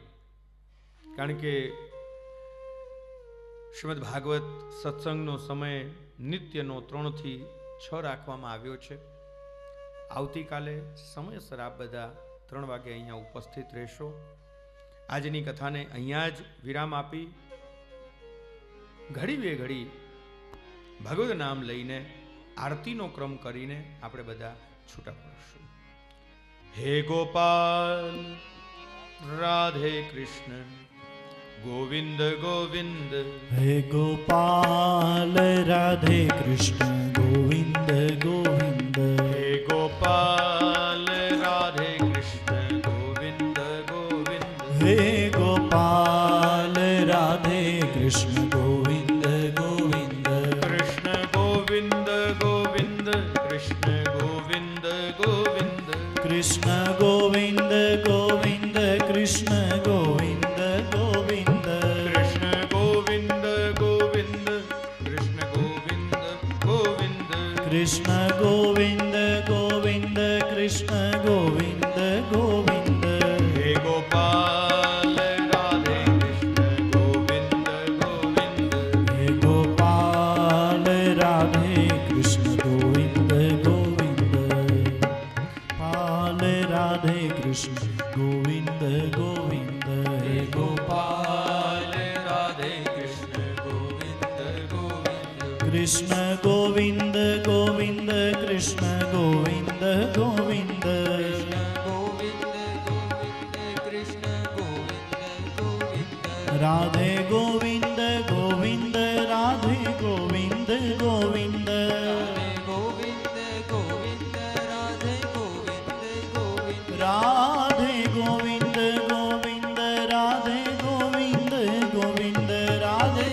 કારણ કે શ્રીમદ ભાગવત સત્સંગનો સમય નિત્યનો 3 થી 6 રાખવામાં આવ્યો છે. આવતીકાલે સમયસર આપ બધા 3 વાગે અહીંયા ઉપસ્થિત રહેશો. આજની કથાને અહીંયા જ વિરામ આપી ઘડી બે ઘડી ભગવદ નામ લઈને આરતીનો ક્રમ કરીને આપણે બધા છૂટા પડશું. હે ગોપાલ રાધે કૃષ્ણ ગોવિંદ ગોવિંદ. હે ગોપાલ રાધે કૃષ્ણ ગોવિંદ ગોવિંદ. હે ગોપાલ રાધે કૃષ્ણ ગોવિંદ ગોવિંદ. હે ગોપાલ રાધે કૃષ્ણ ગોવિંદ ગોવિંદ. કૃષ્ણ ગોવિંદ ગોવિંદ. કૃષ્ણ ગોવિંદ ગોવિંદ. કૃષ્ણ ગોવિંદ ગોવિંદ. કૃષ્ણ ગોવિંદ ગોવિંદ. કૃષ્ણ ગોવિંદ ગોવિંદ. કૃષ્ણ ગોવિંદ ગોવિંદ. કૃષ્ણ ગોવિંદ ગોવિંદ. કૃષ્ણ ગોવિંદ ગોવિંદ. હે ગોપાલ રાધે કૃષ્ણ ગોવિંદ ગોવિંદ. હે ગોપાલ રાધે કૃષ્ણ ગોવિંદ ગોવિંદ. પાલ રાધે કૃષ્ણ ગોવિંદ ગોવિંદ. હે ગોપાલ રાધે કૃષ્ણ ગોવિંદ ગોવિંદ. કૃષ્ણ ગોવિંદ ગોવિંદ. કૃષ્ણ ગોવિંદ ગોવિંદ. રાધે ગોવિંદ ગોવિંદ. રાધે ગોવિંદ ગોવિંદ. રાધે ગોવિંદ ગોવિંદ. રાધે ગોવિંદ ગોવિંદ. રાધે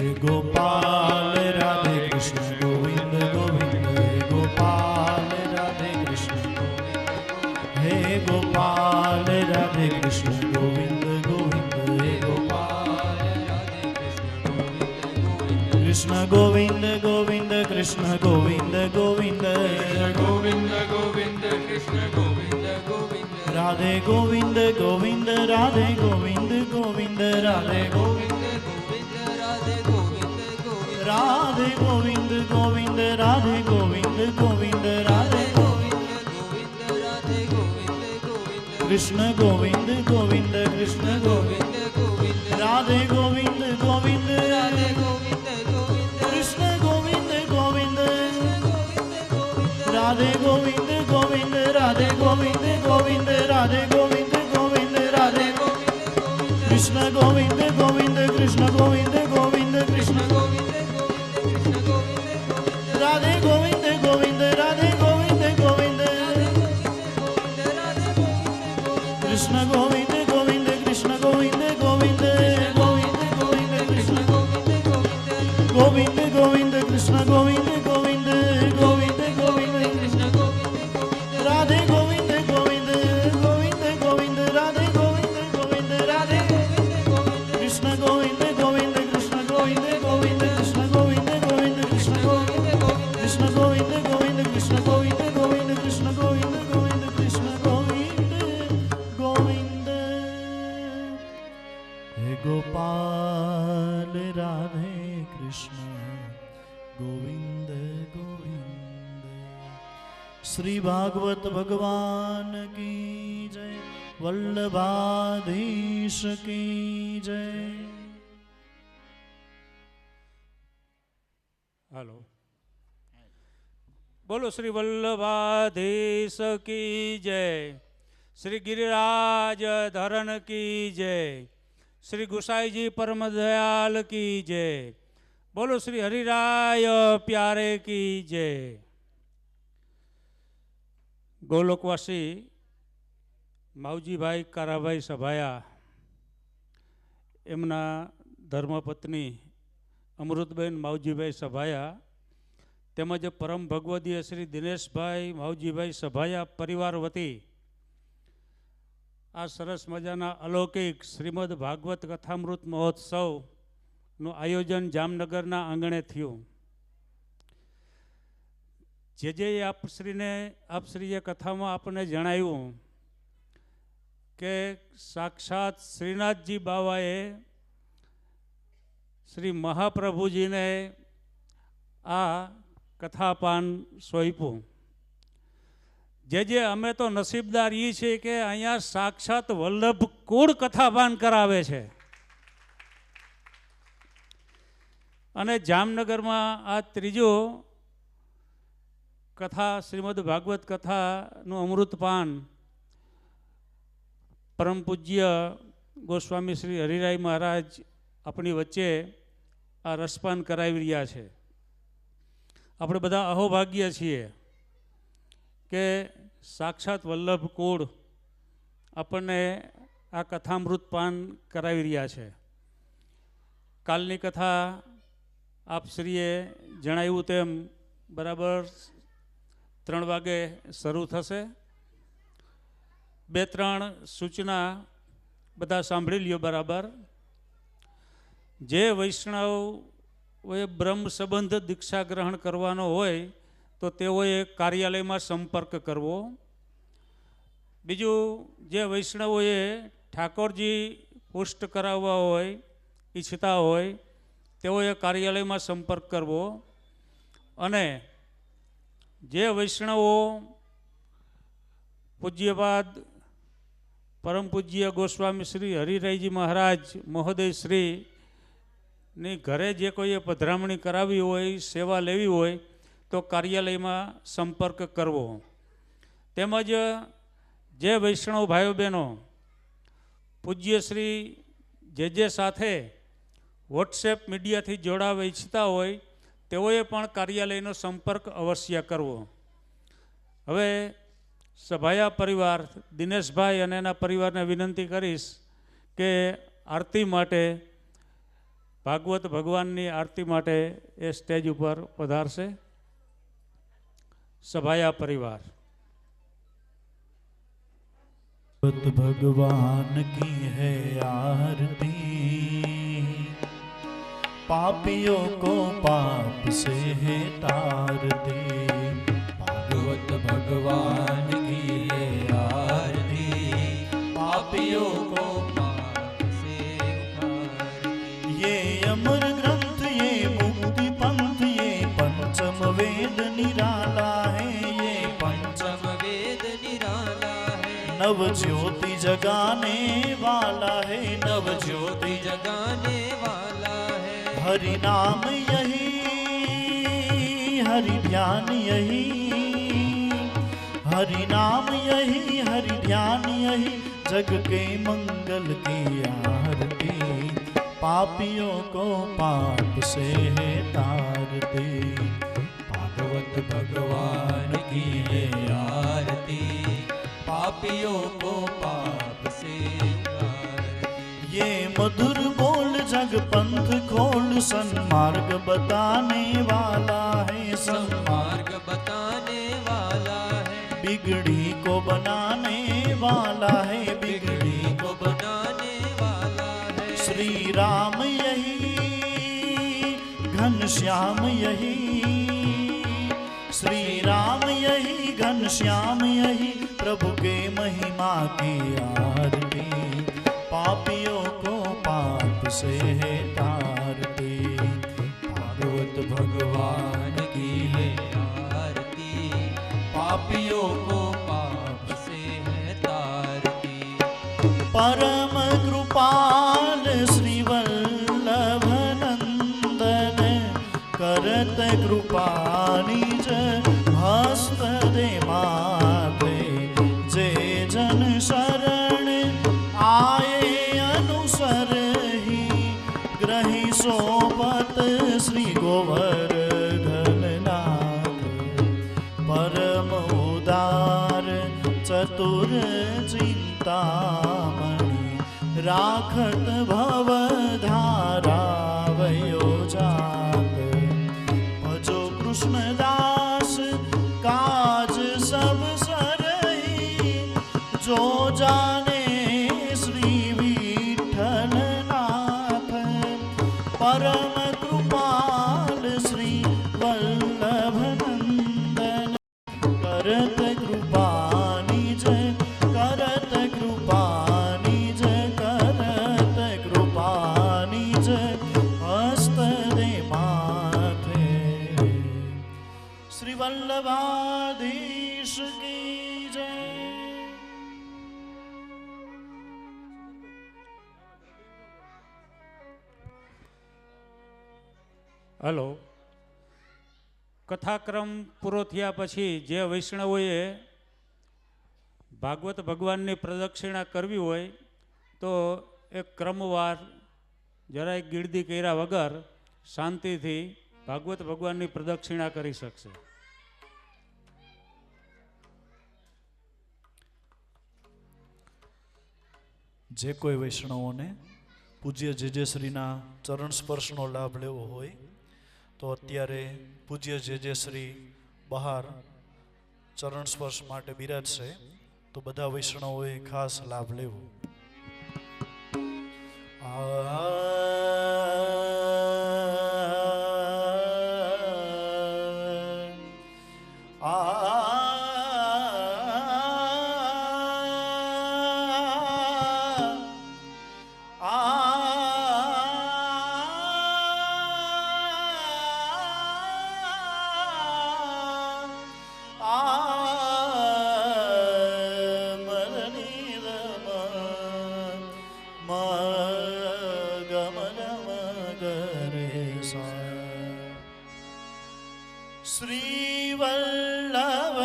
હે ગોપાલ રાધે કૃષ્ણ ગોવિંદ ગોવિંદ. હે ગોપાલ રાધે કૃષ્ણ ગોવિંદ. હે ગોપાલ રાધે કૃષ્ણ ગોવિંદ ગોવિંદ. હે ગોપાલ રાધે કૃષ્ણ ગોવિંદ ગોવિંદ. કૃષ્ણ ગોવિંદ ગોવિંદ. ગોવિંદ ગોવિંદ. કૃષ્ણ ગોવિંદ ગોવિંદ. રાધે ગોવિંદ ગોવિંદ. રાધે ગોવિંદ ગોવિંદ. રાધે ગોવિંદ. રાધે राधे गोविंद गोविंद राधे गोविंद गोविंद राधे कृष्ण गोविंद गोविंद कृष्ण गोविंद राधे गोविंद गोविंद कृष्ण गोविंद गोविंद राधे गोविंद गोविंद राधे गोविंद गोविंद राधे गोविंद गोविंद राधे कृष्ण गोविंद गोविंद कृष्ण गोविंद गोविंद कृष्ण राधे गोविंद गोविंद राधे गोविंद गोविंद कृष्ण गोविंद गोविंद कृष्ण गोविंद गोविंद गोविंद गोविंद कृष्ण गोविंद गोविंद कृष्ण गोविंद गोविंद गोविंद गोविंद कृष्ण राधे गोविंद गोविंद गोविंद गोविंद राधे गोविंद गोविंद राधे कृष्ण गोविंद गोविंद कृष्ण गोविंद गोविंद कृष्ण गोविंद गोविंद कृष्ण गोविंद कृष्ण गोविंद गोविंद कृष्ण गोविंद गोविंद कृष्ण गोविंद गोविंद कृष्ण गोविंद गोविंद हे गोपाल राधे कृष्ण गोविंद गोविंद श्री भागवत भगवान की जय वल्लभाधीश की जय। हेलो बोलो श्री वल्लभाधीश की जय, श्री गिरिराज धरन की जय, श्री गुसाई जी परम दयाल की जय, बोलो श्री हरिराय प्यारे की जय। गोलोकवासी मावजी भाई काराभाई सभाया एमना धर्मपत्नी अमृतबेन मावजीभाई सभाया તેમજ પરમ ભગવદીય શ્રી દિનેશભાઈ માવજીભાઈ સભાયા પરિવાર વતી આ સરસ મજાના અલૌકિક શ્રીમદ ભાગવત કથામૃત મહોત્સવનું આયોજન જામનગરના આંગણે થયું। જે આપશ્રીએ કથામાં આપણને જણાવ્યું કે સાક્ષાત શ્રીનાથજી બાવાએ શ્રી મહાપ્રભુજીને આ કથાપાન સોંપ્યું। જે અમે તો નસીબદાર એ છે કે અહીંયા સાક્ષાત વલ્લભ કુળ કથાપાન કરાવે છે અને જામનગરમાં આ ત્રીજો કથા શ્રીમદ ભાગવત કથાનું અમૃતપાન પરમ પૂજ્ય ગોસ્વામી શ્રી હરિરાય મહારાજ આપણી વચ્ચે આ રસપાન કરાવી રહ્યા છે। આપણે બધા અહોભાગ્ય છીએ કે સાક્ષાત વલ્લભ કુળ આપણને આ કથામૃત પાન કરાવી રહ્યા છે। કાલની કથા આપશ્રીએ જણાવ્યું તેમ બરાબર 3 વાગે શરૂ થશે। 2-3 સૂચના બધા સાંભળી લ્યો બરાબર। જે વૈષ્ણવોએ બ્રહ્મ સંબંધ દીક્ષા ગ્રહણ કરવાનો હોય તો તેઓએ કાર્યાલયમાં સંપર્ક કરવો। બીજું જે વૈષ્ણવોએ ઠાકોરજી પુષ્ટ કરાવવા હોય ઈચ્છતા હોય તેઓએ કાર્યાલયમાં સંપર્ક કરવો। અને જે વૈષ્ણવો પૂજ્યપાદ પરમ પૂજ્ય ગોસ્વામી શ્રી હરિરાયજી મહારાજ મહોદય શ્રીની ઘરે જે કોઈએ પધરામણી કરાવી હોય સેવા લેવી હોય તો કાર્યાલયમાં સંપર્ક કરવો। તેમજ જે વૈષ્ણવ ભાઈઓ બહેનો પૂજ્ય શ્રી જે સાથે વોટ્સએપ મીડિયાથી જોડાવા ઈચ્છતા હોય તેઓએ પણ કાર્યાલયનો સંપર્ક અવશ્ય કરવો। હવે સભાયા પરિવાર દિનેશભાઈ અને એના પરિવારને વિનંતી કરીશ કે આરતી માટે ભાગવત ભગવાનની આરતી માટે એ સ્ટેજ ઉપર પધારશે। સભાયા પરિવાર। भगवान की है आरती, पापियों को पाप से है तारती। भागवत भगवान की है आरती, पापियों को पाप से उतारती। ये अमर ग्रंथ ये मुक्ति पंथ नव ज्योति जगाने वाला है, नव ज्योति जगाने वाला है। हरि नाम यही, हरि ध्यान यही, हरि नाम यही, हरि ध्यान यही, जग के मंगल की आरती, पापियों को पाप से है तारती। भागवत भगवान की है आरती, पापियों को पाप से आरती। ये मधुर बोल जग पंथ खोल, सन्मार्ग बताने वाला है, सन्मार्ग बताने वाला है। बिगड़ी को बनाने वाला है, बिगड़ी को बनाने वाला है। श्री राम यही, घनश्याम यही, श्री राम यही, घनश्याम यही, प्रभु के महिमा की आरती, पापियों को पाप से है तारती। भागवत भगवान की है आरती, पापियों को पाप से है तारती। परम कृपाल श्री वल्लभ नंदन, करत कृपा निज हस्त दे माते, जे जन शरण आए अनुसर ही, ग्रही सोपत श्री गोवर्धननाथ। परम उदार चतुर चिंतामणि, राखत भव धारा वयो जात। भजो कृष्णदास काज सब सरही, जो जाने श्री विठ्ठलनाथ। परम कृपाल श्री वल्लभ नंदन, करत कृपा निज, करत कृपा निज, करत कृपा निज, हस्त दे माथे। श्री वल्लभाधीश की जय। હલો. કથાક્રમ પૂરો થયા પછી જે વૈષ્ણવોએ ભાગવત ભગવાનની પ્રદક્ષિણા કરવી હોય તો એક ક્રમવાર જરાય ગીર્દી કર્યા વગર શાંતિથી ભાગવત ભગવાનની પ્રદક્ષિણા કરી શકશે. જે કોઈ વૈષ્ણવોને પૂજ્ય જે શ્રીના ચરણ સ્પર્શનો લાભ લેવો હોય તો અત્યારે પૂજ્ય જે શ્રી બહાર ચરણ સ્પર્શ માટે બિરાજશે, તો બધા વૈષ્ણવોએ ખાસ લાભ લેવો. श्री वल्लभ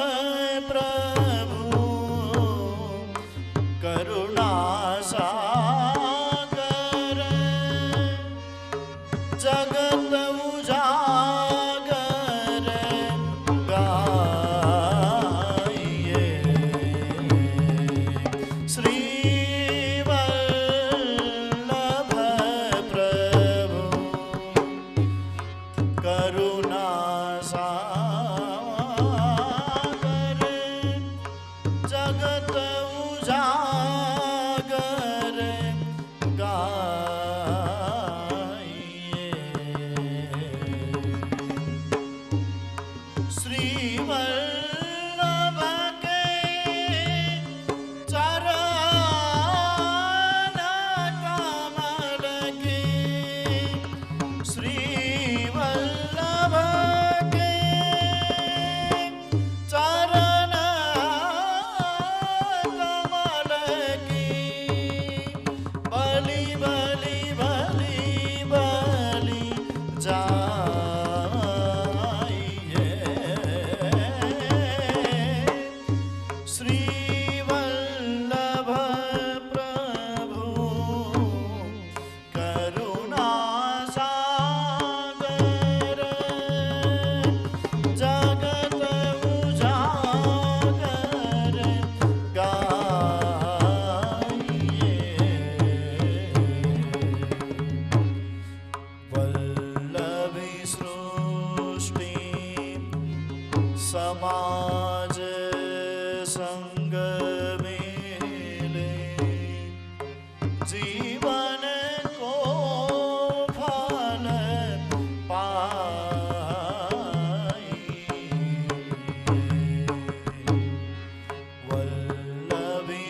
साज संग मेले जीवन को फल पाई वल्लभी